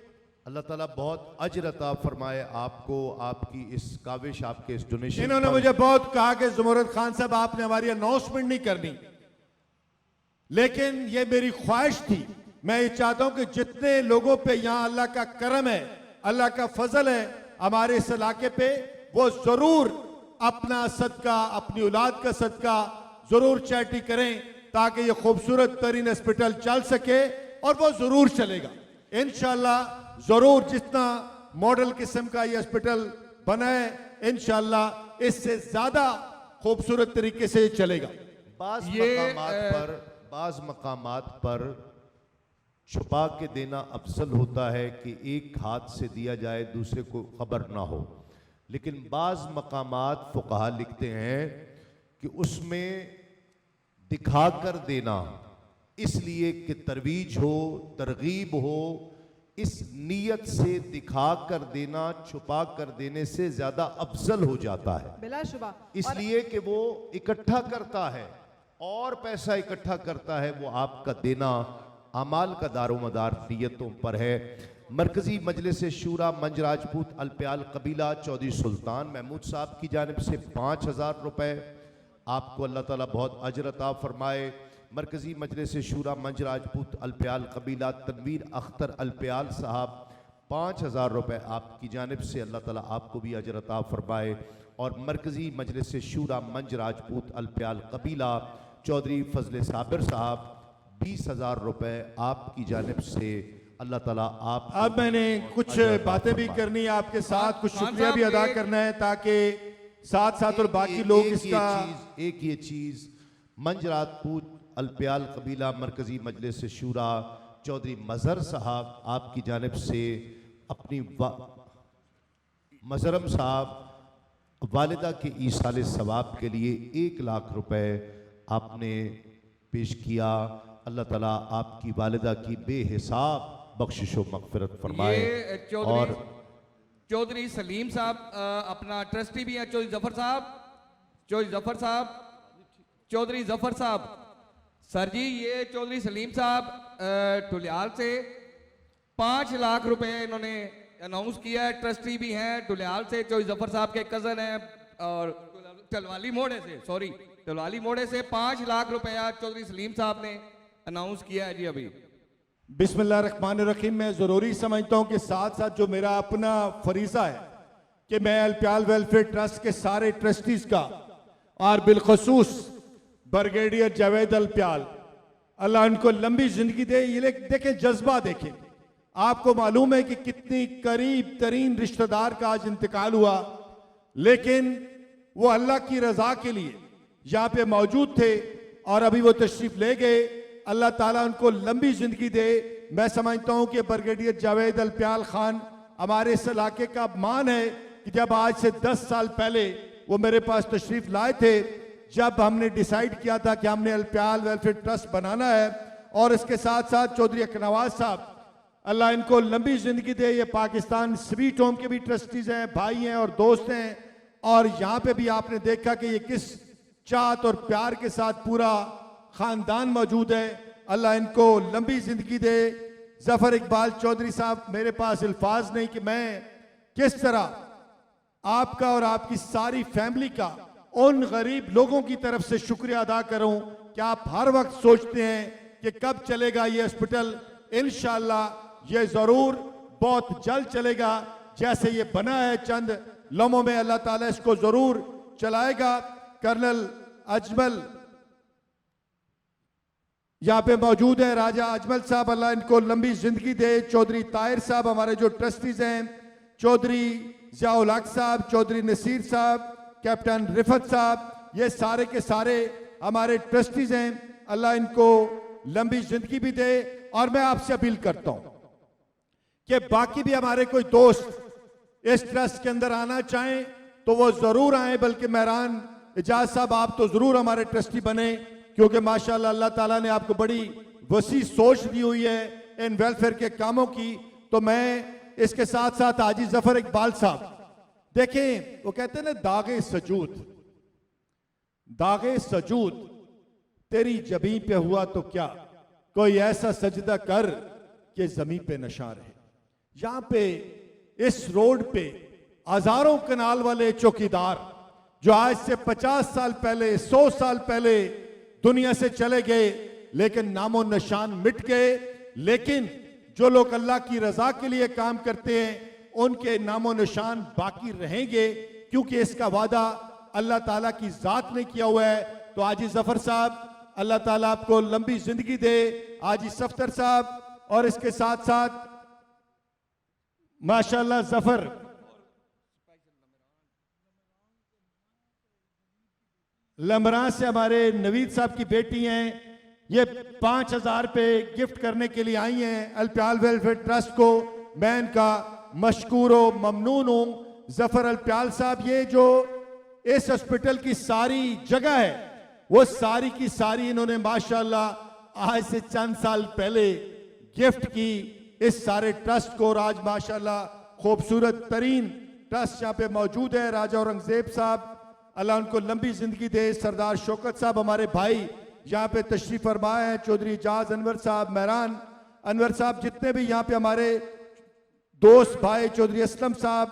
अल्लाह ताला बहुत अजर अता फरमाए आपको, आपकी इस काविश, आपके इस डोनेशन। इन्होंने मुझे बहुत कहा कि ज़ुमरत खान साहब आपने हमारी अनाउंसमेंट नहीं करनी, लेकिन ये मेरी ख्वाहिश थी। मैं ये चाहता हूं कि जितने लोगों पे यहाँ अल्लाह का करम है, अल्लाह का फजल है हमारे इस इलाके पे, वो जरूर अपना सदका, अपनी औलाद का सदका जरूर चैरिटी करें ताकि ये खूबसूरत तरीन हॉस्पिटल चल सके। और वो जरूर चलेगा इंशाअल्लाह। जरूर जितना मॉडल किस्म का ये हॉस्पिटल बना है, इंशाअल्लाह इससे ज्यादा खूबसूरत तरीके से चलेगा। बाज मकामात पर छुपा के देना अफजल होता है कि एक हाथ से दिया जाए दूसरे को खबर ना हो, लेकिन बाज मकामात फुकहा लिखते हैं कि उसमें दिखा कर देना इसलिए कि तरवीज हो, तरगीब हो, इस नीयत से दिखा कर देना छुपा कर देने से ज्यादा अफजल हो जाता है, बिलाशुबा। इसलिए कि वो इकट्ठा करता है और पैसा इकट्ठा करता है। वो आपका देना अमाल का दारोमदार नीयतों पर है। मरकजी मजलिस शूरा मंज राजपूत अलप्याल कबीला चौधरी सुल्तान महमूद साहब की जानिब से 5,000 रुपए आपको अल्लाह ताला बहुत अजर अता फरमाए। मरकजी मजलिस शूरा मंज राजपूत अलप्याल कबीला तनवीर अख्तर अलप्याल साहब 5,000 रुपए आपकी जानिब से, अल्लाह ताला आपको भी अजर अता फरमाए। और मरकजी मजलिस शूरा मंज राजपूत अलप्याल कबीला चौधरी फजल साबिर साहब 20,000 रुपए आपकी जानिब से, अल्लाह ताला आप। अब मैंने कुछ बातें भी करनी है आपके साथ, कुछ शुक्रिया भी अदा करना है ताकि साथ साथ और बाकी लोग इसका एक ये चीज मंज राजपूत अलप्याल कबीला मरकजी मजलिस शूरा चौधरी मजहर साहब आपकी जानिब से अपनी मजरम साहब वालिदा के ईसाल सवाब के लिए 1 लाख रुपए आपने पेश किया। अल्लाह ताला आपकी वालिदा की बेहिसाब बख्शिश व मगफिरत फरमाए। और चौधरी सलीम साहब अपना ट्रस्टी भी हैं, चौधरी जफर साहब, चौधरी जफर साहब, चौधरी जफर साहब सर जी, ये चौधरी सलीम साहब टुलियाल से 5 लाख रुपए इन्होंने अनाउंस किया है। ट्रस्टी भी हैं टुलियाल से, चौधरी जफर साहब के कजन हैं, और टलवाली मोड़े से, सॉरी टलवाली मोड़े से 5 लाख रुपया चौधरी सलीम साहब ने अनाउंस किया है जी अभी। बिस्मिल्लाहिर्रहमानिर्रहीम। मैं ज़रूरी समझता हूँ कि साथ साथ जो मेरा अपना फरीज़ा है कि मैं अलप्याल वेलफेयर ट्रस्ट के सारे ट्रस्टीज का और बिलखसूस ब्रिगेडियर जावेद अलप्याल, अल्लाह उनको लंबी जिंदगी दे। ये देखें, जज्बा देखें, आपको मालूम है कि कितनी करीब तरीन रिश्तेदार का आज इंतकाल हुआ, लेकिन वो अल्लाह की रजा के लिए यहाँ पे मौजूद थे और अभी वो तशरीफ ले गए। अल्लाह ताला उनको लंबी जिंदगी दे। मैं समझता हूँ कि ब्रिगेडियर जावेद अलप्याल खान हमारे इस इलाके का मान है कि जब आज से 10 साल पहले वो मेरे पास तशरीफ लाए थे, जब हमने डिसाइड किया था कि हमने अलप्याल वेलफेयर ट्रस्ट बनाना है, और इसके साथ साथ चौधरी अकनवाज साहब, अल्लाह इनको लंबी जिंदगी दे, ये पाकिस्तान स्वीट होम के भी ट्रस्टीज हैं, भाई हैं और दोस्त हैं। और यहाँ पे भी आपने देखा कि ये किस चाहत और प्यार के साथ पूरा खानदान मौजूद है। अल्लाह इनको लंबी जिंदगी दे। जफर इकबाल चौधरी साहब, मेरे पास अल्फाज नहीं कि मैं किस तरह आपका और आपकी सारी फैमिली का उन गरीब लोगों की तरफ से शुक्रिया अदा करूं कि आप हर वक्त सोचते हैं कि कब चलेगा ये हॉस्पिटल। इंशाअल्लाह ये जरूर बहुत जल्द चलेगा। जैसे ये बना है चंद लम्हों में, अल्लाह ताला इसको जरूर चलाएगा। कर्नल अजमल यहाँ पे मौजूद है, राजा अजमल साहब, अल्लाह इनको लंबी जिंदगी दे। चौधरी ताहिर साहब हमारे जो ट्रस्टीज हैं, चौधरी जियाउल हक साहब, चौधरी नसीर साहब, कैप्टन रिफत साहब, ये सारे के सारे हमारे ट्रस्टीज हैं, अल्लाह इनको लंबी जिंदगी भी दे। और मैं आपसे अपील करता हूं कि बाकी भी हमारे कोई दोस्त इस ट्रस्ट के अंदर आना चाहें तो वो जरूर आए, बल्कि मेहरान एजाज साहब आप तो जरूर हमारे ट्रस्टी बने, क्योंकि माशाल्लाह अल्लाह ताला ने आपको बड़ी वसी सोच दी हुई है इन वेलफेयर के कामों की। तो मैं इसके साथ साथ हाजी जफर इकबाल साहब, देखें वो कहते हैं ना, दागे सजूद, दागे सजूद तेरी जबीं पे हुआ तो क्या, कोई ऐसा सजदा कर कि जमीन पे नशा रहे। यहां पे इस रोड पे हजारों कनाल वाले चौकीदार जो आज से 50 साल पहले, 100 साल पहले दुनिया से चले गए, लेकिन नामो निशान मिट गए। लेकिन जो लोग अल्लाह की रजा के लिए काम करते हैं उनके नामो निशान बाकी रहेंगे, क्योंकि इसका वादा अल्लाह ताला की जात ने किया हुआ है। तो हाजी जफर साहब, अल्लाह ताला आपको लंबी जिंदगी दे। हाजी सफ्तर साहब, और इसके साथ साथ माशाल्लाह जफर लमरा से हमारे नवीद साहब की बेटी हैं, ये 5000 रुपए गिफ्ट करने के लिए आई हैं अल्प्याल वेलफेयर ट्रस्ट को। मैं इनका मशकूर व ममनून हूं। जफर अल्प्याल साहब, ये जो इस हॉस्पिटल की सारी जगह है वो सारी की सारी इन्होंने माशाल्लाह आज से चंद साल पहले गिफ्ट की इस सारे ट्रस्ट को। और आज माशाल्लाह खूबसूरत तरीन ट्रस्ट यहाँ पे मौजूद है। राजा औरंगजेब साहब, अल्लाह उनको लंबी जिंदगी दे। सरदार शौकत साहब हमारे भाई यहाँ पे तशरीफ फरमाए हैं। चौधरी एजाज अनवर साहब, मेहरान अनवर साहब, जितने भी यहाँ पे हमारे दोस्त भाई, चौधरी असलम साहब,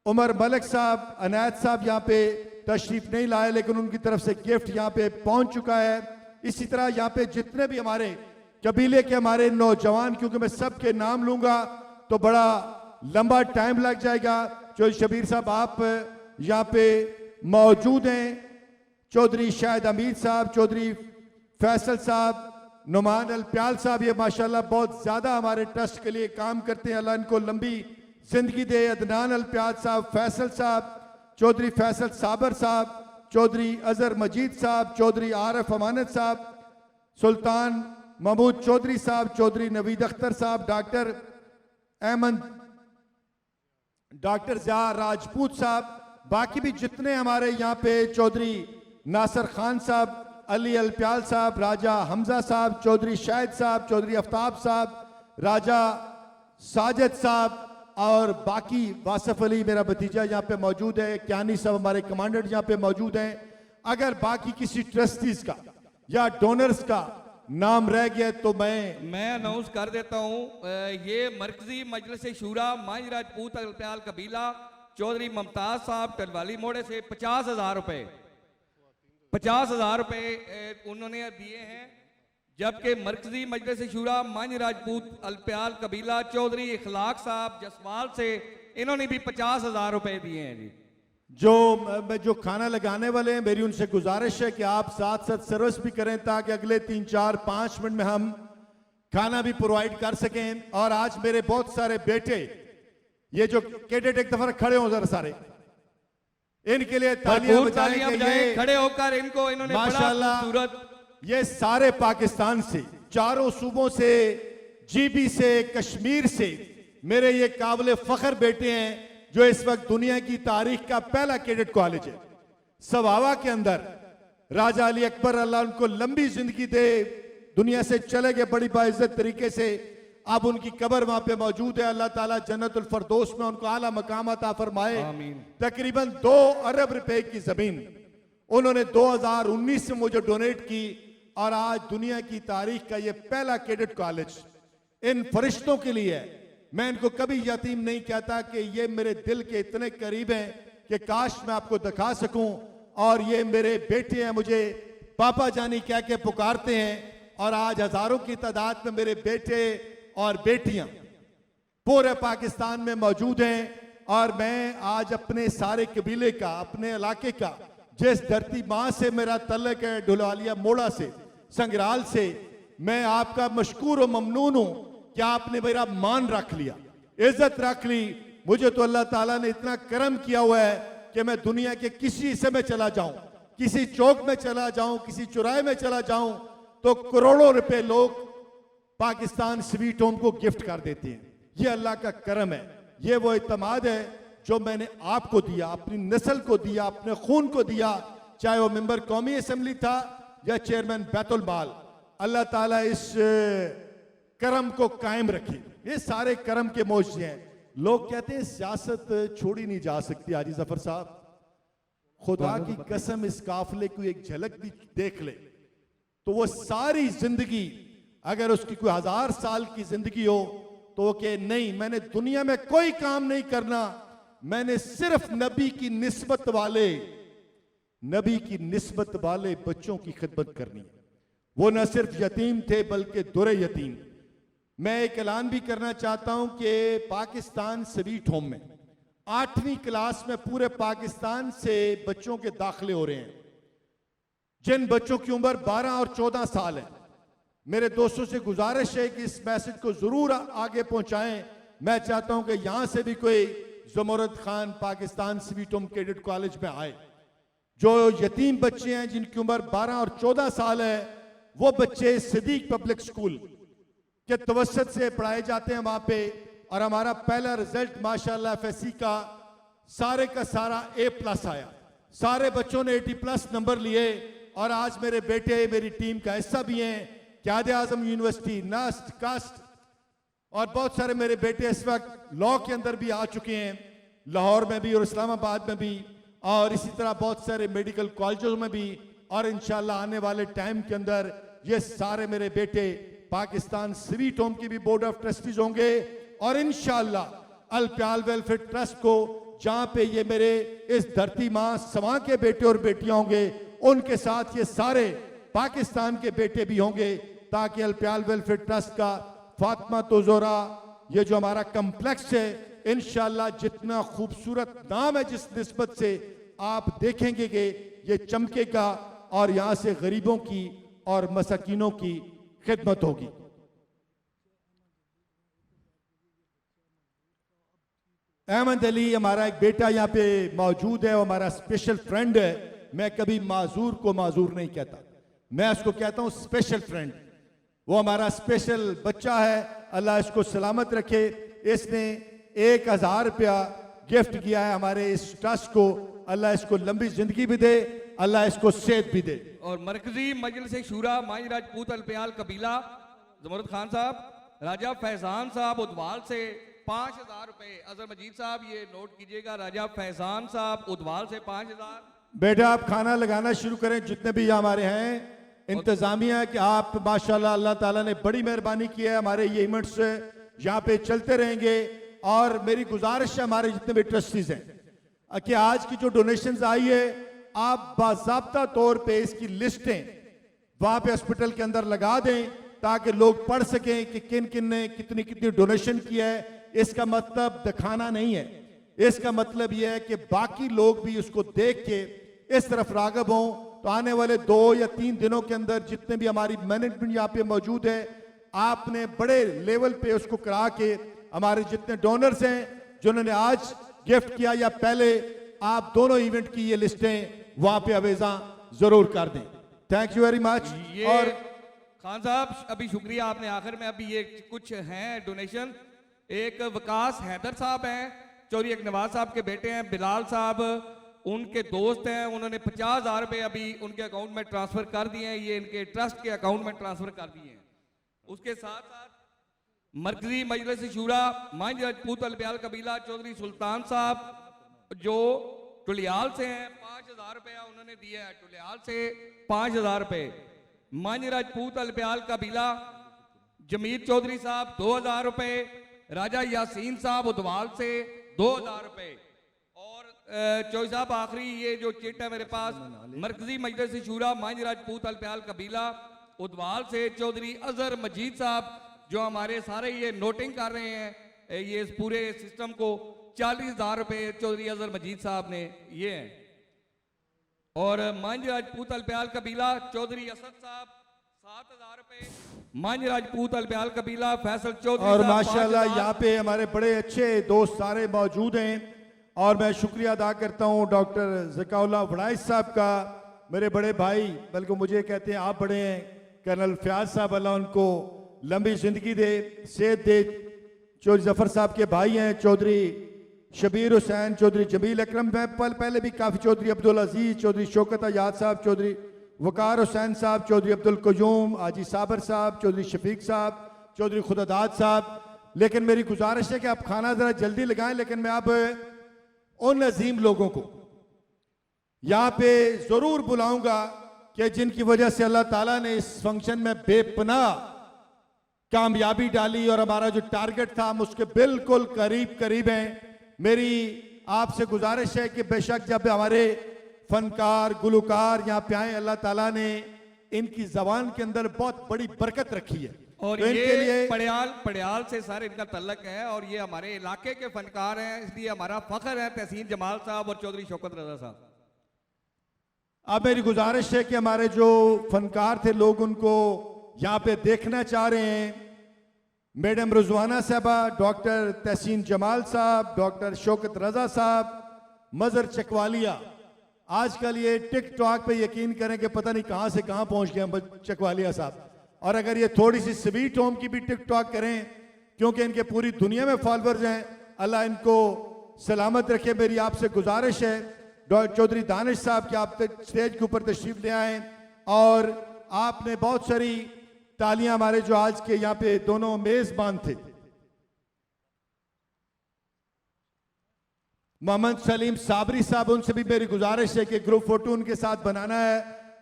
उमर मलिक साहब, अनायत साहब यहाँ पे तशरीफ नहीं लाए, लेकिन उनकी तरफ से गिफ्ट यहाँ पे पहुंच चुका है। इसी तरह यहाँ पे जितने भी हमारे कबीले के हमारे नौजवान, क्योंकि मैं सबके नाम लूंगा तो बड़ा लंबा टाइम लग जाएगा। चौधरी शबीर साहब आप यहाँ पे मौजूद हैं, चौधरी शाहिद अमीर साहब, चौधरी फैसल साहब, नुमान अल्प्याल साहब, ये माशाल्लाह बहुत ज्यादा हमारे ट्रस्ट के लिए काम करते हैं, अल्लाह इनको लंबी जिंदगी दे। अदनान अल्प्याल साहब, फैसल साहब, चौधरी फैसल साबर साहब, चौधरी अजहर मजीद साहब, चौधरी आरिफ अमानत साहब, सुल्तान महमूद चौधरी साहब, चौधरी नवीद अख्तर साहब, डॉक्टर अहमद, डॉक्टर ज़िया राजपूत साहब, बाकी भी जितने हमारे यहाँ पे चौधरी नासिर खान साहब, अली अल्प्याल साहब, राजा हमजा साहब, चौधरी शाहिद साहब, चौधरी आफ्ताब साहब, राजा साजिद साहब, और बाकी वासिफ अली मेरा भतीजा यहाँ पे मौजूद है, क्यानी साहब हमारे कमांडेंट यहाँ पे मौजूद हैं। अगर बाकी किसी ट्रस्टीज का या डोनर्स का नाम रह गया तो मैं अनाउंस कर देता हूँ। ये मरकजी मजलिस शूरा मांझ राजपूत अल्प्याल कबीला चौधरी मुमताज साहब टलवाली मोड़े से 50,000 रुपए 50,000 रुपए उन्होंने दिए हैं, जबकि मरकजी मजलिस शूरा मांझ राजपूत अल्प्याल कबीला चौधरी इखलाक साहब जसवाल से इन्होंने भी 50,000 रुपए दिए हैं जी। जो खाना लगाने वाले हैं, मेरी उनसे गुजारिश है कि आप साथ साथ सर्विस भी करें ताकि अगले 3, 4, 5 मिनट में हम खाना भी प्रोवाइड कर सकें। और आज मेरे बहुत सारे बेटे, ये जो कैडेट एक दफा खड़े हो जरा सारे, इनके लिए तालियां बजाएं, खड़े होकर इनको इन्होंने माशाल्लाह खूबसूरत, ये सारे पाकिस्तान से, चारों सूबों से, जीबी से, कश्मीर से मेरे ये काबिल फख्र बेटे हैं जो इस वक्त दुनिया की तारीख का पहला कैडेट कॉलेज है सवावा के अंदर। राजा अली अकबर, अल्लाह उनको लंबी जिंदगी दे, दुनिया से चले गए बड़ी बाइज्जत तरीके से। अब उनकी कब्र वहां पे मौजूद है, अल्लाह ताला जन्नतुल फरदौस में उनको आला मकाम अता फरमाए। तकरीबन 2 अरब रुपए की जमीन उन्होंने 2019 में मुझे डोनेट की, और आज दुनिया की तारीख का ये पहला कैडेट कॉलेज इन फरिश्तों के लिए है। मैं इनको कभी यतीम नहीं कहता कि ये मेरे दिल के इतने करीब हैं कि काश मैं आपको दिखा सकूं। और ये मेरे बेटे हैं, मुझे पापा जानी कह के पुकारते हैं। और आज हजारों की तादाद में मेरे बेटे और बेटियां पूरे पाकिस्तान में मौजूद हैं। और मैं आज अपने सारे कबीले का, अपने इलाके का, जिस धरती माँ से मेरा तल्लक है, ढुलालिया मोड़ा से, संग्राल से, मैं आपका मशकूर और ममनून हूं कि आपने मेरा मान रख लिया, इज्जत रख ली। मुझे तो अल्लाह ताला ने इतना करम किया हुआ है कि मैं दुनिया के किसी हिस्से में चला जाऊं, किसी चौक में चला जाऊं, किसी चौराहे में चला जाऊं, तो करोड़ों रुपए लोग पाकिस्तान स्वीट होम को गिफ्ट कर देते हैं। ये अल्लाह का करम है, ये वो इत्मीनाद है जो मैंने आपको दिया, अपनी नस्ल को दिया, अपने खून को दिया, चाहे वो मेंबर कौमी असेंबली था या चेयरमैन बैतुल माल। अल्लाह ताला इस करम को कायम रखे। ये सारे करम के मोजे हैं। लोग कहते हैं सियासत छोड़ी नहीं जा सकती। हाजी जफर साहब, खुदा की कसम, इस काफिले को एक झलक भी देख ले तो वो सारी जिंदगी, अगर उसकी कोई 1000 साल की जिंदगी हो, तो वो कहे नहीं, मैंने दुनिया में कोई काम नहीं करना, मैंने सिर्फ नबी की निस्बत वाले बच्चों की खिदमत करनी है। वो न सिर्फ यतीम थे बल्कि दुरे यतीम। मैं एक ऐलान भी करना चाहता हूं कि पाकिस्तान स्वीट होम में 8वीं क्लास में पूरे पाकिस्तान से बच्चों के दाखिले हो रहे हैं। जिन बच्चों की उम्र 12 और 14 साल है, मेरे दोस्तों से गुजारिश है कि इस मैसेज को जरूर आगे पहुंचाएं। मैं चाहता हूं कि यहां से भी कोई Zumurrad Khan Pakistan sweet home cadet college में आए। जो यतीम बच्चे हैं जिनकी उम्र 12 और 14 साल है, वो बच्चे सिद्दीक पब्लिक स्कूल के तवस्सुत से पढ़ाए जाते हैं वहां पे। और हमारा पहला रिजल्ट माशाल्लाह एफएससी का सारा A+ आया। सारे बच्चों ने 80+ नंबर लिए। और आज मेरे बेटे मेरी टीम का हिस्सा भी हैं। क़ायद आज़म यूनिवर्सिटी, नास्ट, कास्ट और बहुत सारे मेरे बेटे इस वक्त लॉ के अंदर भी आ चुके हैं, लाहौर में भी और इस्लामाबाद में भी, और इसी तरह बहुत सारे मेडिकल कॉलेजों में भी। और इंशाल्लाह आने वाले टाइम के अंदर ये सारे मेरे बेटे पाकिस्तान स्वीट होम की भी बोर्ड ऑफ ट्रस्टीज होंगे। और इंशाल्लाह अल प्याल वेलफेयर ट्रस्ट को, जहां पे ये मेरे इस धरती माँ सवा के बेटे और बेटियां होंगे, उनके साथ ये सारे पाकिस्तान के बेटे भी होंगे, ताकि अल प्याल वेलफेयर ट्रस्ट का फातिमा तो ज़ोहरा, ये जो हमारा कम्प्लेक्स है, इंशाल्लाह जितना खूबसूरत नाम है जिस निस्बत से आप देखेंगे कि ये चमकेगा और यहां से गरीबों की और मसाकीनों की खिदमत होगी। अहमद अली हमारा एक बेटा यहाँ पे मौजूद है, वो हमारा स्पेशल फ्रेंड है। मैं कभी माजूर को माजूर नहीं कहता, मैं उसको कहता हूँ स्पेशल फ्रेंड। वो हमारा स्पेशल बच्चा है, अल्लाह इसको सलामत रखे। इसने 1000 रुपया गिफ्ट किया है हमारे इस ट्रस्ट को। अल्लाह इसको लंबी जिंदगी भी दे, अल्लाह इसको सेहत भी दे। और मरकजी मजलिस शूरा माई राजपूत अलप्याल कबीला ज़ुमरद खान साहब, राजा फैजान साहब उदवाल से 5000 रुपए। अजहर मजीद साहब ये नोट कीजिएगा, राजा फैजान साहब उदवाल से 5000। बेटा आप खाना लगाना शुरू करें, जितने भी हमारे हैं इंतजामिया, कि आप माशाल्लाह अल्लाह ताला ने बड़ी मेहरबानी की है। हमारे ये इवेंट्स यहाँ पे चलते रहेंगे। और मेरी गुजारिश है हमारे जितने भी ट्रस्टीज हैं कि आज की जो डोनेशंस आई है, आप बाज़ाब्ता तौर पे इसकी लिस्टें वहां पे हॉस्पिटल के अंदर लगा दें, ताकि लोग पढ़ सकें कि किन किन ने कितनी कितनी डोनेशन की है। इसका मतलब दिखाना नहीं है, इसका मतलब यह है कि बाकी लोग भी उसको देख के इस तरफ राग़िब हों। तो आने वाले 2 या 3 दिनों के अंदर जितने भी हमारी मैनेजमेंट यहाँ पे मौजूद है, आपने बड़े लेवल पे उसको करा के हमारे जितने डोनर्स हैं जिन्होंने आज गिफ्ट किया या पहले, आप दोनों इवेंट की ये लिस्टें वहां पे अवेजा जरूर कर दें। Thank you very much. और खान साहब अभी शुक्रिया आपने, आखिर में अभी ये कुछ हैं डोनेशन। एक वकास हैदर साहब हैं, चौरी एक नवाज साहब के बेटे हैं, बिलाल साहब उनके दोस्त हैं, उन्होंने 50,000 रुपए अभी उनके अकाउंट में ट्रांसफर कर दिए हैं, ये इनके ट्रस्ट के अकाउंट में ट्रांसफर कर दिए हैं। उसके साथ साथ मरकजी मजलिस शूरा मांझ राजपूत अलब्याल कबीला चौधरी सुल्तान साहब जो टुलियाल से हैं, 5000 रुपया उन्होंने दिया है। टुलियाल से 5000 रुपए। मांझ राजपूत अलब्याल कबीला जमीर चौधरी साहब 2000 रुपए। राजा यासीन साहब उदवाल से 2000 रुपए। और चौधरी साहब आखिरी ये जो चिट है मेरे पास, मरकजी मजलिस शूरा मंझ राजपूत अल्प्याल कबीला उदवाल से चौधरी अजहर मजीद साहब जो हमारे सारे ये नोटिंग कर रहे हैं ये इस पूरे सिस्टम को, 40,000 रुपये चौधरी अजहर मजीद साहब ने ये हैं। और मंझ राजपूत अल्प्याल कबीला चौधरी असद साहब 7,000 रुपये, मंझ राजपूत अल्प्याल कबीला फैसल चौधरी और साहब माशाल्लाह 5,000। यहाँ पे हमारे बड़े अच्छे दोस्त सारे मौजूद हैं और मैं शुक्रिया अदा करता हूँ डॉक्टर ज़काउल्लाह वड़ाइश साहब का, मेरे बड़े भाई, बल्कि मुझे कहते हैं आप बड़े हैं, कर्नल फयाज साहब अल्लाह उनको लंबी ज़िंदगी दे, सेहत दे, चौधरी जफर साहब के भाई हैं, चौधरी शबीर हुसैन, चौधरी जमील अकरम, मैं पहले भी काफ़ी, चौधरी अब्दुल अजीज़, चौधरी शौकत आयाद साहब, चौधरी वकार हुसैन साहब, चौधरी अब्दुल कयूम, हाजी साबर साहब, चौधरी शफीक साहब, चौधरी खुदादाद साहब। लेकिन मेरी गुजारिश है कि आप खाना ज़रा जल्दी लगाएं, लेकिन मैं अब उन अजीम लोगों को यहाँ पे ज़रूर बुलाऊंगा कि जिनकी वजह से अल्लाह ताला ने इस फंक्शन में बेपनाह कामयाबी डाली और हमारा जो टारगेट था हम उसके बिल्कुल करीब हैं। मेरी आपसे गुजारिश है कि बेशक जब हमारे फनकार गुलकार यहाँ पे आए, अल्लाह ताला ने इनकी जबान के अंदर बहुत बड़ी बरकत रखी है और तो इनके लिए ये पड़ियाल से सर इनका तल्लक है और ये हमारे इलाके के फनकार हैं, इसलिए हमारा फख्र है तहसीन जमाल साहब और चौधरी शौकत रजा साहब। अब मेरी गुजारिश है कि हमारे जो फनकार थे लोग उनको यहाँ पे देखना चाह रहे हैं। मैडम रुजवाना साहबा, डॉक्टर तहसीन जमाल साहब, डॉक्टर शौकत रजा साहब, मजर चकवालिया, आजकल ये टिकटॉक पे यकीन करें कि पता नहीं कहाँ से कहाँ पहुँच गए हम चकवालिया साहब, और अगर ये थोड़ी सी स्वीट होम की भी टिकटॉक करें क्योंकि इनके पूरी दुनिया में फॉलोअर्स हैं, अल्लाह इनको सलामत रखे। मेरी आपसे गुजारिश है चौधरी दानिश साहब कि आप स्टेज के ऊपर तशरीफ ले आए और आपने बहुत सारी तालियां हमारे जो आज के यहाँ पे दोनों मेजबान थे, मोहम्मद सलीम साबरी साहब, उनसे भी मेरी गुजारिश है कि ग्रुप फोटो उनके साथ बनाना है।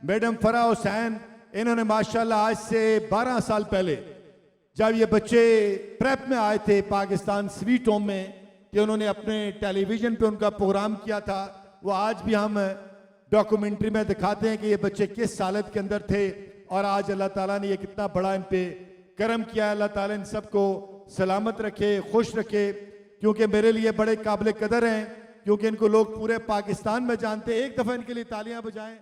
मैडम फरा हुसैन, इन्होंने माशाल्लाह आज से 12 साल पहले जब ये बच्चे प्रेप में आए थे पाकिस्तान स्वीट होम में कि उन्होंने अपने टेलीविजन पे उनका प्रोग्राम किया था, वो आज भी हम डॉक्यूमेंट्री में दिखाते हैं कि ये बच्चे किस हालत के अंदर थे और आज अल्लाह ताला ने ये कितना बड़ा इन पे करम किया। अल्लाह ताला इन सबको सलामत रखे, खुश रखे, क्योंकि मेरे लिए बड़े काबिल कदर हैं, क्योंकि इनको लोग पूरे पाकिस्तान में जानते हैं। एक दफ़ा इनके लिए तालियां बजाएं।